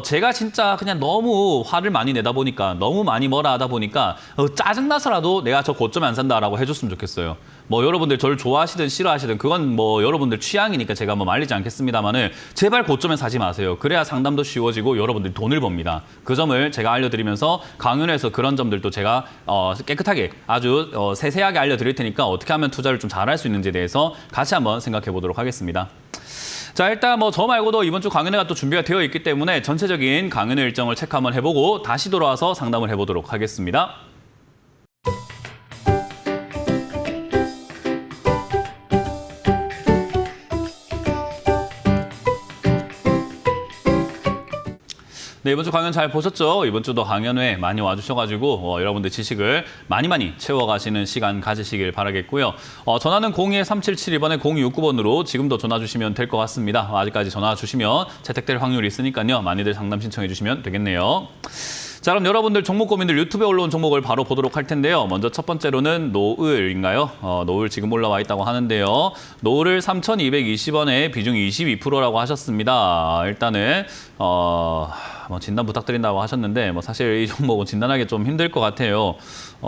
제가 진짜 그냥 너무 화를 많이 내다 보니까 너무 많이 뭐라 하다 보니까 짜증나서라도 내가 저 고점에 안 산다라고 해줬으면 좋겠어요. 뭐 여러분들 저를 좋아하시든 싫어하시든 그건 뭐 여러분들 취향이니까 제가 뭐 말리지 않겠습니다만은 제발 고점에 사지 마세요. 그래야 상담도 쉬워지고 여러분들이 돈을 법니다. 그 점을 제가 알려드리면서 강연에서 그런 점들도 제가 깨끗하게 아주 세세하게 알려드릴 테니까 어떻게 하면 투자를 좀 잘할 수 있는지에 대해서 같이 한번 생각해 보도록 하겠습니다. 자, 일단 뭐 저 말고도 이번 주 강연회가 또 준비가 되어 있기 때문에 전체적인 강연회 일정을 체크 한번 해보고 다시 돌아와서 상담을 해보도록 하겠습니다. 네, 이번 주 강연 잘 보셨죠? 이번 주도 강연회 많이 와주셔가지고 여러분들 지식을 많이 채워가시는 시간 가지시길 바라겠고요. 전화는 02377번에 0269번으로 지금도 전화 주시면 될 것 같습니다. 아직까지 전화 주시면 채택될 확률이 있으니까요. 많이들 상담 신청해 주시면 되겠네요. 자, 그럼 여러분들 종목 고민들 유튜브에 올라온 종목을 바로 보도록 할 텐데요. 먼저 첫 번째로는 노을인가요? 노을 지금 올라와 있다고 하는데요. 노을을 3,220원에 비중 22%라고 하셨습니다. 일단은 뭐 진단 부탁드린다고 하셨는데 뭐 사실 이 종목은 진단하기 좀 힘들 것 같아요.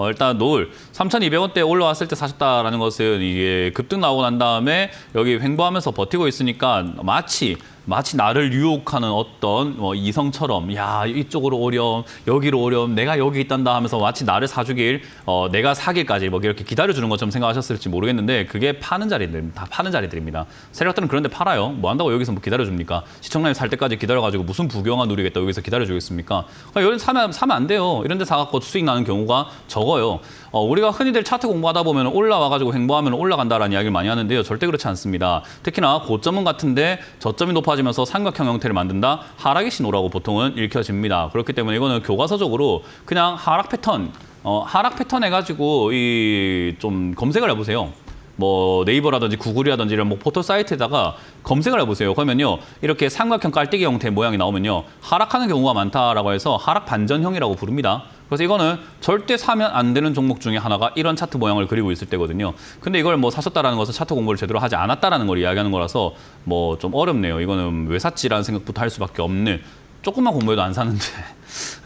일단 노을 3,200원대 올라왔을 때 사셨다라는 것은 이게 급등 나오고 난 다음에 여기 횡보하면서 버티고 있으니까 마치 나를 유혹하는 어떤 이성처럼 야 이쪽으로 오렴 여기로 오렴 내가 여기 있단다 하면서 마치 나를 사주길 내가 사길까지 뭐 이렇게 기다려주는 것처럼 생각하셨을지 모르겠는데 그게 파는 자리들 다 파는 자리들입니다. 세력들은 그런데 팔아요. 뭐 한다고 여기서 뭐 기다려줍니까? 시청량이 살 때까지 기다려가지고 무슨 부경화 누리겠다 여기서 기다려주겠습니까? 이런 데 사면 안 돼요. 이런 데 사갖고 수익 나는 경우가 적어요. 우리가 흔히들 차트 공부하다 보면 올라와가지고 횡보하면 올라간다라는 이야기를 많이 하는데요. 절대 그렇지 않습니다. 특히나 고점은 같은데 저점이 높아지면서 삼각형 형태를 만든다. 하락의 신호라고 보통은 읽혀집니다. 그렇기 때문에 이거는 교과서적으로 그냥 하락 패턴 해가지고 좀 검색을 해보세요. 뭐 네이버라든지 구글이라든지 이런 뭐 포털 사이트에다가 검색을 해보세요. 그러면요 이렇게 삼각형 깔때기 형태의 모양이 나오면요 하락하는 경우가 많다라고 해서 하락 반전형이라고 부릅니다. 그래서 이거는 절대 사면 안 되는 종목 중에 하나가 이런 차트 모양을 그리고 있을 때거든요. 근데 이걸 뭐 사셨다라는 것은 차트 공부를 제대로 하지 않았다라는 걸 이야기하는 거라서 뭐 좀 어렵네요. 이거는 왜 샀지라는 생각부터 할 수밖에 없는 조금만 공부해도 안 사는데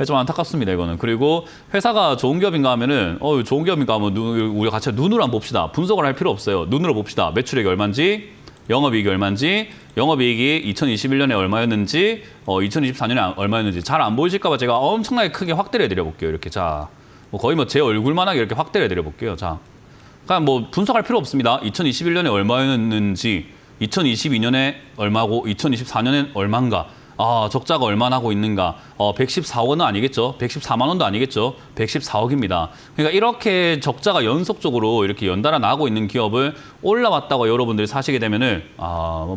좀 안타깝습니다. 이거는. 그리고 회사가 좋은 기업인가 하면은 좋은 기업인가 하면 우리가 같이 눈으로 한번 봅시다. 분석을 할 필요 없어요. 눈으로 봅시다. 매출액이 얼마인지 영업이익이 얼마인지 영업이익이 2021년에 얼마였는지 2024년에 얼마였는지 잘 안 보이실까 봐 제가 엄청나게 크게 확대를 해드려 볼게요. 이렇게 자 거의 뭐 제 얼굴만하게 이렇게 확대를 해드려 볼게요. 자 그러니까 뭐 분석할 필요 없습니다. 2021년에 얼마였는지 2022년에 얼마고 2024년엔 얼마인가 적자가 얼마나 하고 있는가 114억 원은 아니겠죠. 114만 원도 아니겠죠. 114억입니다. 그러니까 이렇게 적자가 연속적으로 이렇게 연달아 나고 있는 기업을 올라왔다고 여러분들이 사시게 되면은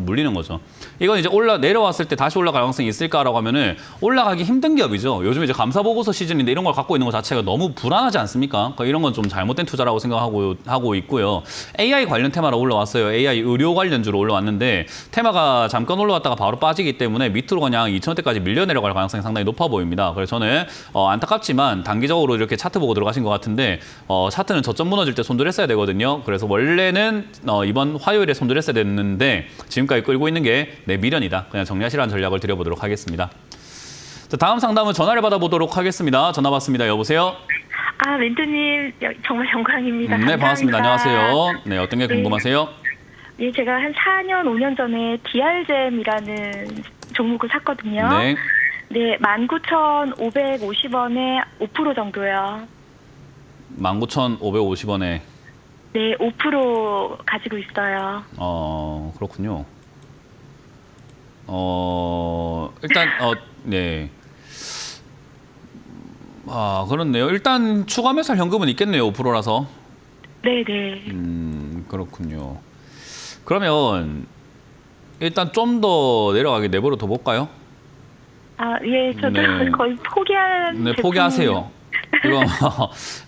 물리는 거죠. 이건 이제 내려왔을 때 다시 올라갈 가능성이 있을까라고 하면은 올라가기 힘든 기업이죠. 요즘 이제 감사 보고서 시즌인데 이런 걸 갖고 있는 것 자체가 너무 불안하지 않습니까? 그러니까 이런 건 좀 잘못된 투자라고 생각하고 있고요. AI 관련 테마로 올라왔어요. AI 의료 관련주로 올라왔는데 테마가 잠깐 올라왔다가 바로 빠지기 때문에 밑으로 그냥 2,000원대까지 밀려 내려갈 가능성이 상당히 높아 보입니다. 그래서 저는 안타깝지만 단기적으로 이렇게 차트 보고 들어가신 것 같은데 차트는 저점 무너질 때 손절했어야 되거든요. 그래서 원래는 이번 화요일에 손절했어야 됐는데 지금까지 끌고 있는 게 미련이다. 그냥 정리하시라는 전략을 드려보도록 하겠습니다. 자, 다음 상담은 전화를 받아보도록 하겠습니다. 전화 받습니다. 여보세요?
아, 멘토님 정말 영광입니다.
네, 반갑습니다. 안녕하세요. 네, 어떤 게 궁금하세요?
예, 제가 한 4년, 5년 전에 DR잼이라는 종목을 샀거든요.
네.
네, 19,550원에 5% 정도요.
19,550원에.
네, 5% 가지고 있어요.
그렇군요. 일단, 네. 아, 그렇네요. 일단 추가 매수할 현금은 있겠네요. 5%라서.
네네.
그렇군요. 그러면 일단 좀 더 내려가게 내버려 둬 볼까요?
아, 예, 저도
네.
거의 포기한
네,
제품이에요.
포기하세요. 이거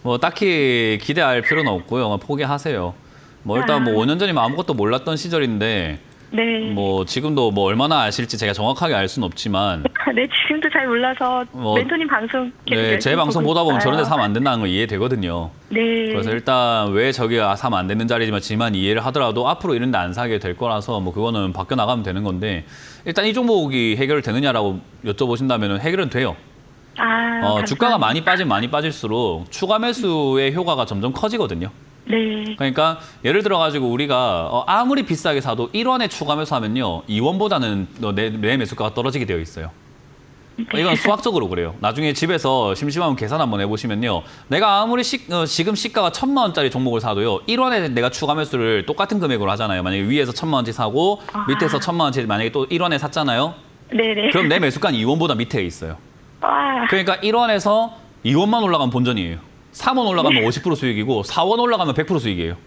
뭐 딱히 기대할 필요는 없고요. 포기하세요. 뭐 일단 뭐 5년 전이면 아무것도 몰랐던 시절인데
네.
뭐 지금도 뭐 얼마나 아실지 제가 정확하게 알 수는 없지만
네, 지금도 잘 몰라서 멘토님 방송 계속
네, 제
열심히
방송
보고
보다 보면
있어요.
저런 데 사면 안 된다는 거 이해되거든요.
네.
그래서 일단 왜 저기가 사면 안 되는 자리지만 이해를 하더라도 앞으로 이런 데 안 사게 될 거라서 뭐 그거는 바뀌어 나가면 되는 건데 일단 이 종목이 해결되느냐라고 여쭤보신다면 해결은 돼요.
아,
주가가
감사합니다.
많이 빠지면 많이 빠질수록 추가 매수의 효과가 점점 커지거든요.
네.
그러니까 예를 들어 가지고 우리가 아무리 비싸게 사도 1원에 추가 매수하면요 2원보다는 내 매수가가 떨어지게 되어 있어요. 이건 수학적으로 그래요. 나중에 집에서 심심하면 계산 한번 해보시면요. 내가 아무리 지금 시가가 1,000만 원짜리 종목을 사도요. 1원에 내가 추가 매수를 똑같은 금액으로 하잖아요. 만약에 위에서 1,000만 원치 사고 밑에서 1,000만 원치 만약에 또 1원에 샀잖아요.
네네.
그럼 내 매수가는 2원보다 밑에 있어요.
와.
그러니까 1원에서 2원만 올라가면 본전이에요. 3원 올라가면 50% 수익이고 4원 올라가면 100% 수익이에요.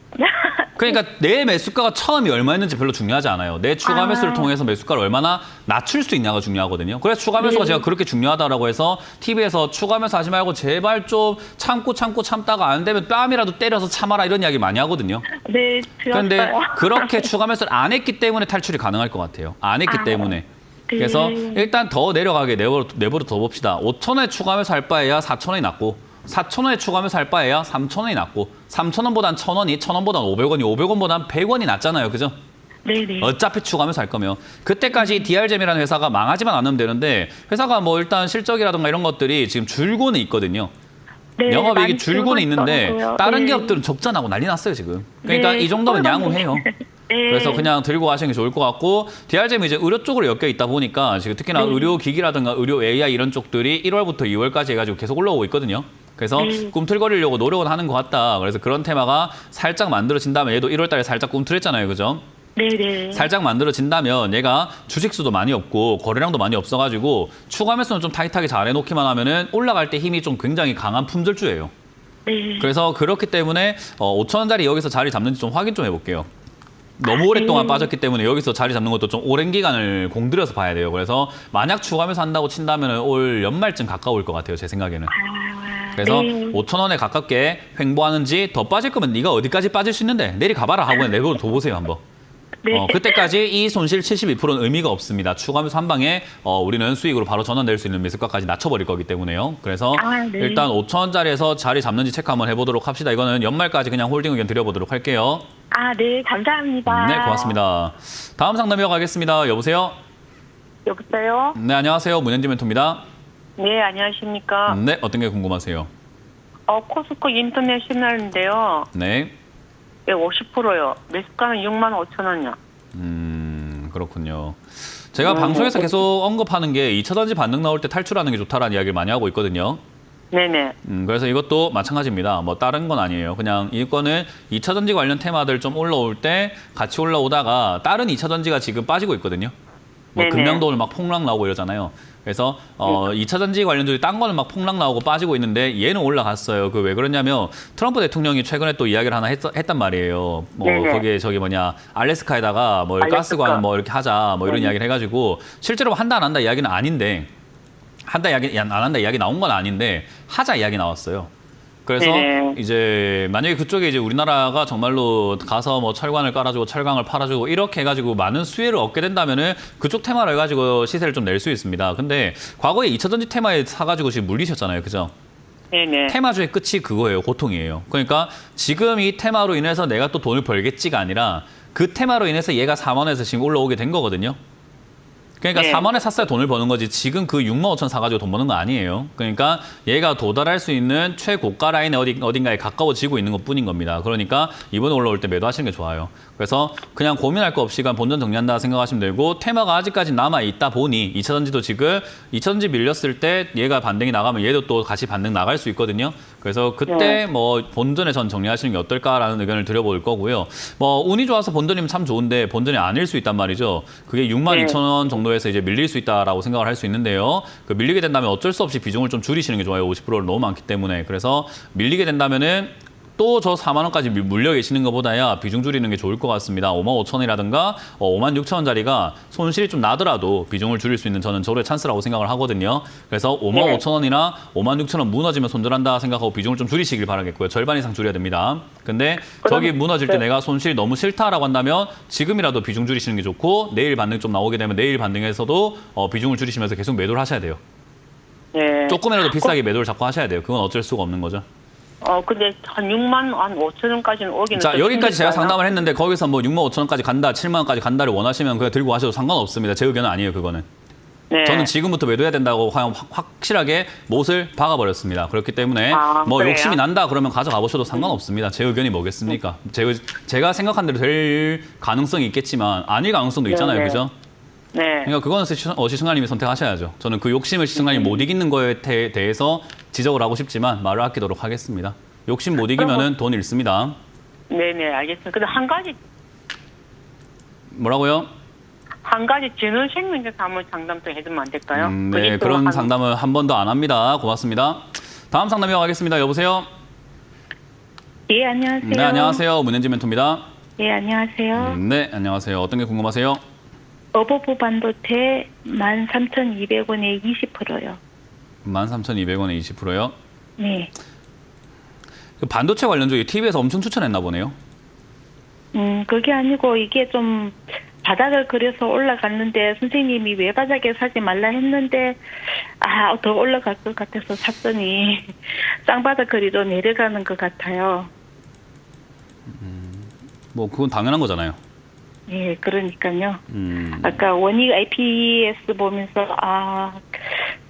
그러니까 내 매수가가 처음이 얼마였는지 별로 중요하지 않아요. 내 추가 매수를 통해서 매수가를 얼마나 낮출 수 있냐가 중요하거든요. 그래서 추가 매수가 제가 그렇게 중요하다라고 해서 TV에서 추가 매수 하지 말고 제발 좀 참다가 안 되면 뺨이라도 때려서 참아라 이런 이야기 많이 하거든요.
네, 들었어요.
그런데 그렇게 추가 매수를 안 했기 때문에 탈출이 가능할 것 같아요. 안 했기 때문에.
네.
그래서 일단 더 내려가게 내버려 둬 봅시다. 5,000원에 추가 매수 할 바에야 4,000원이 낫고 4,000원에 추가하면서 할 바에야 3,000원이 낫고 3,000원보단 1,000원이 1,000원보단 500원이 500원보단 100원이 낫잖아요. 그죠?
네네.
어차피 추가하면서 할 거면 그때까지 DR잼이라는 회사가 망하지만 않으면 되는데 회사가 뭐 일단 실적이라든가 이런 것들이 지금 줄고는 있거든요.
네,
영업이익이
많이
줄고는 있는데
있더라고요.
다른
네.
기업들은 적자나고 난리 났어요 지금. 그러니까
네,
이 정도면
슈퍼
양호해요.
네.
그래서 그냥 들고 가시는 게 좋을 것 같고 DR잼이 이제 의료 쪽으로 엮여 있다 보니까 지금 특히나 의료기기라든가 의료 AI 이런 쪽들이 1월부터 2월까지 해가지고 계속 올라오고 있거든요. 그래서 꿈틀거리려고 노력은 하는 것 같다. 그래서 그런 테마가 살짝 만들어진다면 얘도 1월 달에 살짝 꿈틀했잖아요. 그죠?
네네.
살짝 만들어진다면 얘가 주식수도 많이 없고 거래량도 많이 없어가지고 추가 매수는 좀 타이트하게 잘 해놓기만 하면은 올라갈 때 힘이 좀 굉장히 강한 품절주예요.
네.
그래서 그렇기 때문에 5,000원짜리 여기서 자리 잡는지 좀 확인 좀 해볼게요. 너무 오랫동안 빠졌기 때문에 여기서 자리 잡는 것도 좀 오랜 기간을 공들여서 봐야 돼요. 그래서 만약 추가하면서 한다고 친다면 올 연말쯤 가까울 것 같아요. 제 생각에는. 그래서
네.
5,000원에 가깝게 횡보하는지 더 빠질 거면 네가 어디까지 빠질 수 있는데 내리 가봐라 하고 내버려 둬보세요 한번.
네.
그때까지 이 손실 72%는 의미가 없습니다. 추가하면서 한 방에 우리는 수익으로 바로 전환될 수 있는 매수가까지 낮춰버릴 거기 때문에요. 그래서
네.
일단 5,000원짜리에서 자리 잡는지 체크 한번 해보도록 합시다. 이거는 연말까지 그냥 홀딩 의견 드려보도록 할게요.
네, 감사합니다.
네, 고맙습니다. 다음 상담 이어가겠습니다. 여보세요?
여보세요?
네, 안녕하세요. 문현지 멘토입니다.
네, 안녕하십니까?
네, 어떤 게 궁금하세요?
코스코 인터내셔널인데요.
네.
네, 50%요. 매수가는 65,000원이요.
그렇군요. 제가 방송에서 계속 언급하는 게 2차 전지 반등 나올 때 탈출하는 게 좋다라는 이야기를 많이 하고 있거든요.
네네.
그래서 이것도 마찬가지입니다. 뭐 다른 건 아니에요. 그냥 이거는 2차 전지 관련 테마들 좀 올라올 때 같이 올라오다가 다른 2차 전지가 지금 빠지고 있거든요. 뭐
네네.
금량도 오늘 막 폭락 나오고 이러잖아요. 그래서 2차 전지 관련주들이 딴 거는 막 폭락 나오고 빠지고 있는데 얘는 올라갔어요. 그 왜 그러냐면 트럼프 대통령이 최근에 또 이야기를 하나 했단 말이에요. 뭐
네네.
거기에 알래스카에다가 뭐
알래스카.
가스관 뭐 이렇게 하자 뭐 이런 이야기를 해가지고 실제로 한다 안 한다 이야기는 아닌데 한다 이야기 안 한다 이야기 나온 건 아닌데 하자 이야기 나왔어요. 그래서
네.
이제 만약에 그쪽에 이제 우리나라가 정말로 가서 뭐 철관을 깔아주고 철강을 팔아주고 이렇게 해가지고 많은 수혜를 얻게 된다면은 그쪽 테마로 해가지고 시세를 좀 낼 수 있습니다. 근데 과거에 2차전지 테마에 사가지고 지금 물리셨잖아요, 그죠?
네네.
테마주의 끝이 그거예요, 고통이에요. 그러니까 지금 이 테마로 인해서 내가 또 돈을 벌겠지가 아니라 그 테마로 인해서 얘가 4만 원에서 지금 올라오게 된 거거든요. 그러니까
네.
4만 원에 샀어야 돈을 버는 거지 지금 그 6만 5천 사가지고 돈 버는 거 아니에요. 그러니까 얘가 도달할 수 있는 최고가 라인에 어딘가에 가까워지고 있는 것뿐인 겁니다. 그러니까 이번에 올라올 때 매도하시는 게 좋아요. 그래서 그냥 고민할 거 없이 그냥 본전 정리한다 생각하시면 되고 테마가 아직까지 남아있다 보니 2차전지도 지금 2차전지 밀렸을 때 얘가 반등이 나가면 얘도 또 같이 반등 나갈 수 있거든요. 그래서 그때 뭐 본전에 전 정리하시는 게 어떨까라는 의견을 드려볼 거고요. 뭐 운이 좋아서 본전이면 참 좋은데 본전이 아닐 수 있단 말이죠. 그게 6만 2천 원 정도에서 이제 밀릴 수 있다라고 생각을 할 수 있는데요. 그 밀리게 된다면 어쩔 수 없이 비중을 좀 줄이시는 게 좋아요. 50%를 너무 많기 때문에. 그래서 밀리게 된다면은 또 저 4만 원까지 물려 계시는 것보다야 비중 줄이는 게 좋을 것 같습니다. 5만 5천 원이라든가 5만 6천 원짜리가 손실이 좀 나더라도 비중을 줄일 수 있는 저는 저의 찬스라고 생각을 하거든요. 그래서 5만
네.
5천 원이나 5만 6천 원 무너지면 손절한다 생각하고 비중을 좀 줄이시길 바라겠고요. 절반 이상 줄여야 됩니다. 근데 저기 무너질 때 내가 손실이 너무 싫다라고 한다면 지금이라도 비중 줄이시는 게 좋고 내일 반등 좀 나오게 되면 내일 반등에서도 비중을 줄이시면서 계속 매도를 하셔야 돼요.
네.
조금이라도 비싸게 매도를 자꾸 하셔야 돼요. 그건 어쩔 수가 없는 거죠.
근데 한 6만 한 5천 원까지는 오기는.
자,
좀
여기까지 제가
힘들까요?
상담을 했는데 거기서 뭐 6만 5천 원까지 간다, 7만 원까지 간다를 원하시면 그냥 들고 가셔도 상관없습니다. 제 의견은 아니에요, 그거는.
네.
저는 지금부터 매도해야 된다고 확실하게 못을 박아버렸습니다. 그렇기 때문에 뭐
그래요?
욕심이 난다 그러면 가져가 보셔도 상관없습니다. 제 의견이 뭐겠습니까? 제가 생각한 대로 될 가능성이 있겠지만 아닐 가능성도 있잖아요,
네, 네.
그죠?
네.
그러니까 그거는 시청자님이 선택하셔야죠. 저는 그 욕심을 시청자님이 못 이기는 거에 대해서 지적을 하고 싶지만 말을 아끼도록 하겠습니다. 욕심 못 이기면은 돈 잃습니다.
네네, 알겠습니다. 근데 한 가지
뭐라고요?
진원생명에서 한번 상담 좀 해주면 안 될까요?
네, 그런 상담은 한 번도 안 합니다. 고맙습니다. 다음 상담 이어가겠습니다. 여보세요?
예, 안녕하세요.
네, 안녕하세요. 문현진 멘토입니다.
예, 안녕하세요.
네, 안녕하세요. 어떤 게 궁금하세요?
어버브 반도체 13,200원에 20%요.
13,200원에 20%요?
네.
그 반도체 관련주 TV에서 엄청 추천했나 보네요.
그게 아니고 이게 좀 바닥을 그려서 올라갔는데 선생님이 왜 바닥에 사지 말라 했는데 더 올라갈 것 같아서 샀더니 쌍바닥 그리로 내려가는 것 같아요.
뭐 그건 당연한 거잖아요.
예, 그러니까요. 아까 원익 IPS 보면서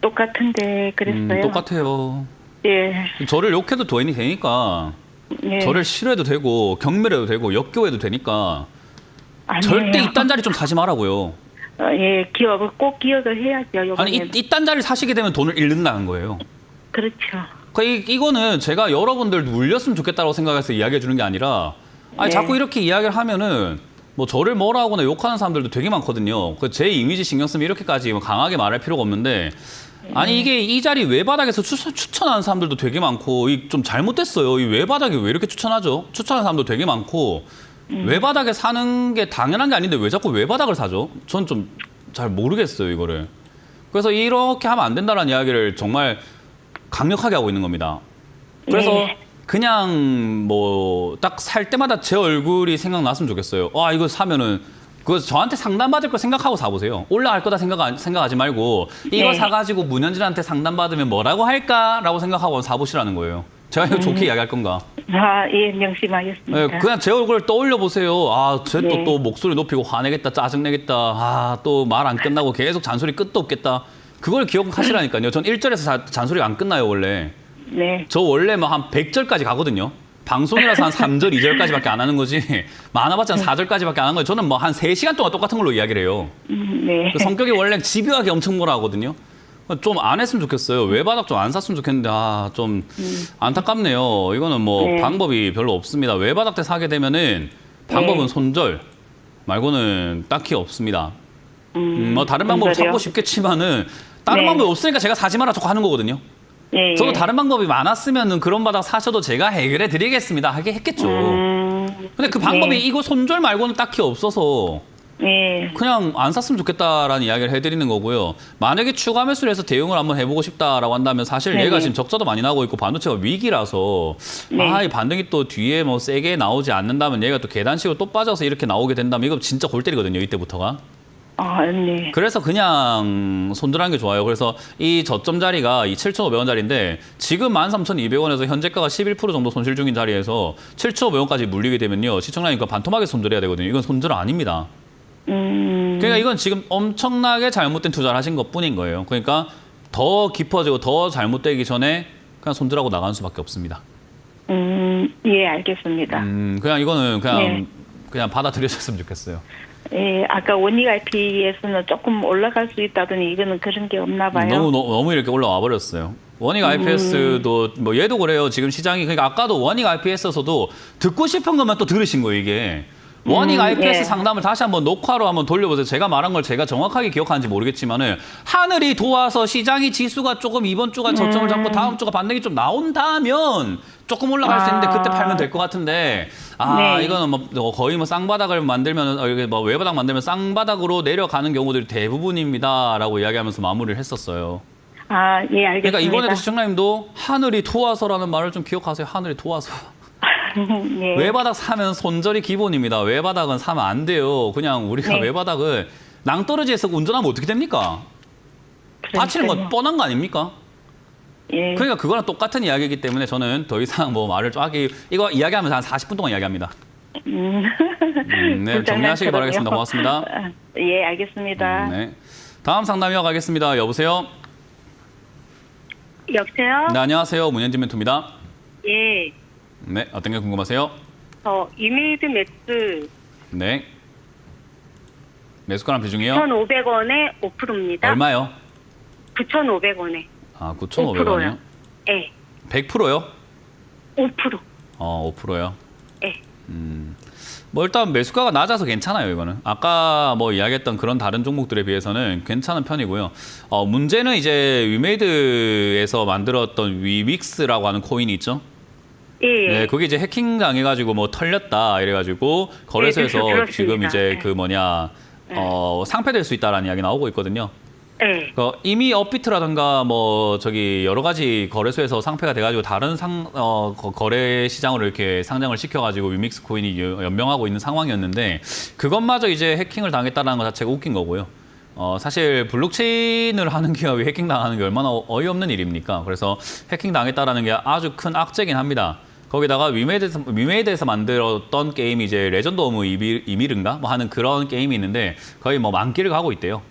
똑같은데 그랬어요.
똑같아요.
예.
저를 욕해도 돈이 되니까
예.
저를 싫어해도 되고 경멸해도 되고 역겨워해도 되니까
아니에요.
절대 이딴 자리 좀 사지 말라고요.
예, 꼭 기억을 해야죠. 요번에는.
아니 이딴 자리 사시게 되면 돈을 잃는다는 거예요.
그렇죠.
그러니까 이거는 제가 여러분들도 물렸으면 좋겠다고 생각해서 이야기해 주는 게 아니라 아니
네.
자꾸 이렇게 이야기를 하면은 뭐 저를 뭐라 하거나 욕하는 사람들도 되게 많거든요. 제 이미지 신경 쓰면 이렇게까지 강하게 말할 필요가 없는데 아니 이게 이 자리 외바닥에서 추천하는 사람들도 되게 많고 좀 잘못됐어요. 이 외바닥에 왜 이렇게 추천하죠? 추천하는 사람도 되게 많고 외바닥에 사는 게 당연한 게 아닌데 왜 자꾸 외바닥을 사죠? 전 좀 잘 모르겠어요, 이거를. 그래서 이렇게 하면 안 된다는 이야기를 정말 강력하게 하고 있는 겁니다. 그래서
네.
그냥 뭐 딱 살 때마다 제 얼굴이 생각났으면 좋겠어요. 이거 사면은 그거 저한테 상담받을 거 생각하고 사보세요. 올라갈 거다 생각하지 말고 이거
네.
사가지고 문현진한테 상담받으면 뭐라고 할까라고 생각하고 사보시라는 거예요. 제가 이거 좋게 이야기할 건가?
예, 명심하겠습니다.
네, 그냥 제 얼굴을 떠올려 보세요. 쟤
네.
또 목소리 높이고 화내겠다, 짜증내겠다. 또 말 안 끝나고 계속 잔소리 끝도 없겠다. 그걸 기억하시라니까요. 전 1절에서 잔소리가 안 끝나요, 원래.
네.
저 원래 뭐 한 100절까지 가거든요. 방송이라서 한 3절, 2절까지밖에 안 하는 거지. 많아봤자 한 4절까지밖에 안 하는 거예요. 저는 뭐 한 3시간 동안 똑같은 걸로 이야기를 해요.
네.
그 성격이 원래 집요하게 엄청 뭐라 하거든요. 좀 안 했으면 좋겠어요. 외바닥 좀 안 샀으면 좋겠는데 좀 안타깝네요. 이거는 뭐
네.
방법이 별로 없습니다. 외바닥 때 사게 되면은 방법은
네.
손절 말고는 딱히 없습니다. 뭐 다른 방법을
손절이요?
찾고 싶겠지만은 다른
네.
방법이 없으니까 제가 사지 마라 자꾸 하는 거거든요.
예.
저도 다른 방법이 많았으면은 그런 바닥 사셔도 제가 해결해 드리겠습니다. 하게 했겠죠. 근데 그 방법이
네.
이거 손절 말고는 딱히 없어서
예.
그냥 안 샀으면 좋겠다라는 이야기를 해드리는 거고요. 만약에 추가 매수를 해서 대응을 한번 해보고 싶다라고 한다면 사실
네네.
얘가 지금 적자도 많이 나고 있고 반도체가 위기라서
네.
이 반등이 또 뒤에 뭐 세게 나오지 않는다면 얘가 또 계단식으로 또 빠져서 이렇게 나오게 된다면 이거 진짜 골 때리거든요. 이때부터가.
아, 네.
그래서 그냥 손절하는 게 좋아요. 그래서 이 저점 자리가 이 7,500원짜리인데 지금 13,200원에서 현재가가 11% 정도 손실 중인 자리에서 7,500원까지 물리게 되면요. 시청자니까 반토막에 손절해야 되거든요. 이건 손절 아닙니다. 그러니까 이건 지금 엄청나게 잘못된 투자를 하신 것뿐인 거예요. 그러니까 더 깊어지고 더 잘못되기 전에 그냥 손절하고 나가는 수밖에 없습니다.
예, 알겠습니다.
그냥 이거는
네.
그냥 받아들여줬으면 좋겠어요.
예, 아까 원익 IP에서는 조금 올라갈 수 있다더니 이거는 그런 게 없나 봐요.
너무 이렇게 올라와 버렸어요. 원익 IPS도 뭐 얘도 그래요. 지금 시장이 그러니까 아까도 원익 IPS에서도 듣고 싶은 것만 또 들으신 거예요, 이게. 원익 IPS
예.
상담을 다시 한번 녹화로 한번 돌려보세요. 제가 말한 걸 제가 정확하게 기억하는지 모르겠지만은 하늘이 도와서 시장이 지수가 조금 이번 주가 저점을 잡고 다음 주가 반등이 좀 나온다면 조금 올라갈 수 있는데 그때 팔면 될 것 같은데
네.
이거는 뭐 거의 뭐 쌍바닥을 만들면 이게 뭐 외바닥 만들면 쌍바닥으로 내려가는 경우들이 대부분입니다라고 이야기하면서 마무리를 했었어요.
아, 예, 알겠습니다.
그러니까 이번에도 시청자님도 하늘이 도와서라는 말을 좀 기억하세요. 하늘이 도와서.
예.
외바닥 사면 손절이 기본입니다. 외바닥은 사면 안 돼요. 그냥 우리가
네.
외바닥을 낭떠러지에서 운전하면 어떻게 됩니까? 다치는 건 뻔한 거 아닙니까?
예.
그러니까 그거랑 똑같은 이야기이기 때문에 저는 더 이상 뭐 말을 좀 하기 이거 이야기하면서 한 40분 동안 이야기합니다. 네, 정리하시기 바라겠습니다. 고맙습니다.
예, 알겠습니다.
네. 다음 상담 이어가겠습니다. 여보세요?
여보세요?
네, 안녕하세요. 문현진 멘토입니다.
예.
네, 어떤 게 궁금하세요?
이메이드 매스
네. 매수가랑 비중이요?
1,500원에 5%입니다.
얼마요?
9,500원에.
아, 9,500원이요?
예.
100%요?
5%.
5%요?
예.
뭐 일단 매수가가 낮아서 괜찮아요, 이거는. 아까 뭐 이야기했던 그런 다른 종목들에 비해서는 괜찮은 편이고요. 문제는 이제 위메이드에서 만들었던 위믹스라고 하는 코인이 있죠.
예.
네, 그게 이제 해킹 당해가지고 뭐 털렸다 이래가지고 거래소에서
들었습니다.
지금 이제
네.
그 상폐될 수 있다라는 이야기 나오고 있거든요.
예.
이미 업비트라든가 뭐 저기 여러 가지 거래소에서 상폐가 돼가지고 다른 거래 시장으로 이렇게 상장을 시켜가지고 위믹스 코인이 연명하고 있는 상황이었는데 그것마저 이제 해킹을 당했다는 것 자체가 웃긴 거고요. 사실 블록체인을 하는 기업이 해킹 당하는 게 얼마나 어이없는 일입니까? 그래서 해킹 당했다라는 게 아주 큰 악재긴 합니다. 거기다가 위메이드에서 만들었던 게임이 이제 레전드 오브 이밀인가 뭐 하는 그런 게임이 있는데 거의 뭐 만기를 가고 있대요.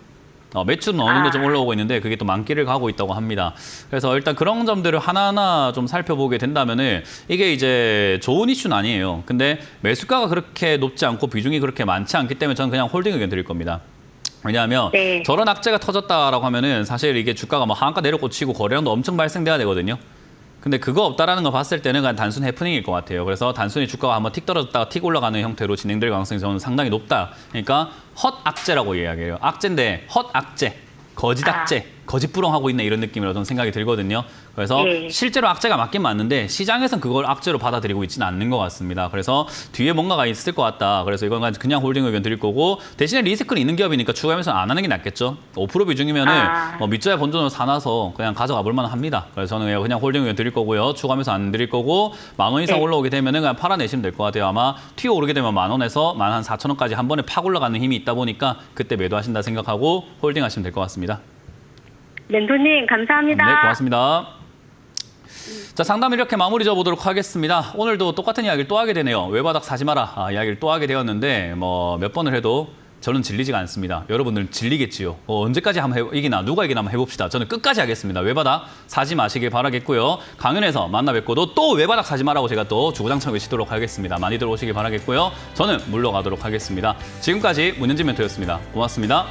매출은 어느 정도 좀 올라오고 있는데 그게 또 만기를 가고 있다고 합니다. 그래서 일단 그런 점들을 하나하나 좀 살펴보게 된다면은 이게 이제 좋은 이슈는 아니에요. 근데 매수가가 그렇게 높지 않고 비중이 그렇게 많지 않기 때문에 저는 그냥 홀딩 의견 드릴 겁니다. 왜냐하면
네.
저런 악재가 터졌다라고 하면은 사실 이게 주가가 뭐 하한가 내려꽂히고 거래량도 엄청 발생돼야 되거든요. 근데 그거 없다라는 걸 봤을 때는 그냥 단순 해프닝일 것 같아요. 그래서 단순히 주가가 한번 틱 떨어졌다가 틱 올라가는 형태로 진행될 가능성이 저는 상당히 높다. 그러니까 헛 악재라고 이야기해요. 악재인데 헛 악재, 거짓 악재, 거짓부렁하고 있네 이런 느낌이라고 저는 생각이 들거든요. 그래서
네.
실제로 악재가 맞긴 맞는데 시장에서는 그걸 악재로 받아들이고 있지는 않는 것 같습니다. 그래서 뒤에 뭔가가 있을 것 같다. 그래서 이건 그냥 홀딩 의견 드릴 거고 대신에 리스크는 있는 기업이니까 추가하면서 안 하는 게 낫겠죠. 5% 비중이면은 밑자야 본전으로 사놔서 그냥 가져가 볼 만합니다. 그래서 저는 그냥 홀딩 의견 드릴 거고요. 추가하면서 안 드릴 거고 10,000원 이상
네.
올라오게 되면은 그냥 팔아내시면 될 것 같아요. 아마 튀어 오르게 되면 10,000원에서 14,000원까지 한 번에 팍 올라가는 힘이 있다 보니까 그때 매도하신다 생각하고 홀딩 하시면 될 것 같습니다.
멘토님 감사합니다.
네, 고맙습니다. 자, 상담 이렇게 마무리 지어보도록 하겠습니다. 오늘도 똑같은 이야기를 또 하게 되네요. 외바닥 사지 마라 이야기를 또 하게 되었는데 뭐 몇 번을 해도 저는 질리지가 않습니다. 여러분들 질리겠지요. 언제까지 한번 이기나 누가 이기나 한번 해봅시다. 저는 끝까지 하겠습니다. 외바닥 사지 마시길 바라겠고요. 강연에서 만나 뵙고도 또 외바닥 사지 마라고 제가 또 주구장창 외치도록 하겠습니다. 많이들 오시길 바라겠고요. 저는 물러가도록 하겠습니다. 지금까지 문현진 멘토였습니다. 고맙습니다.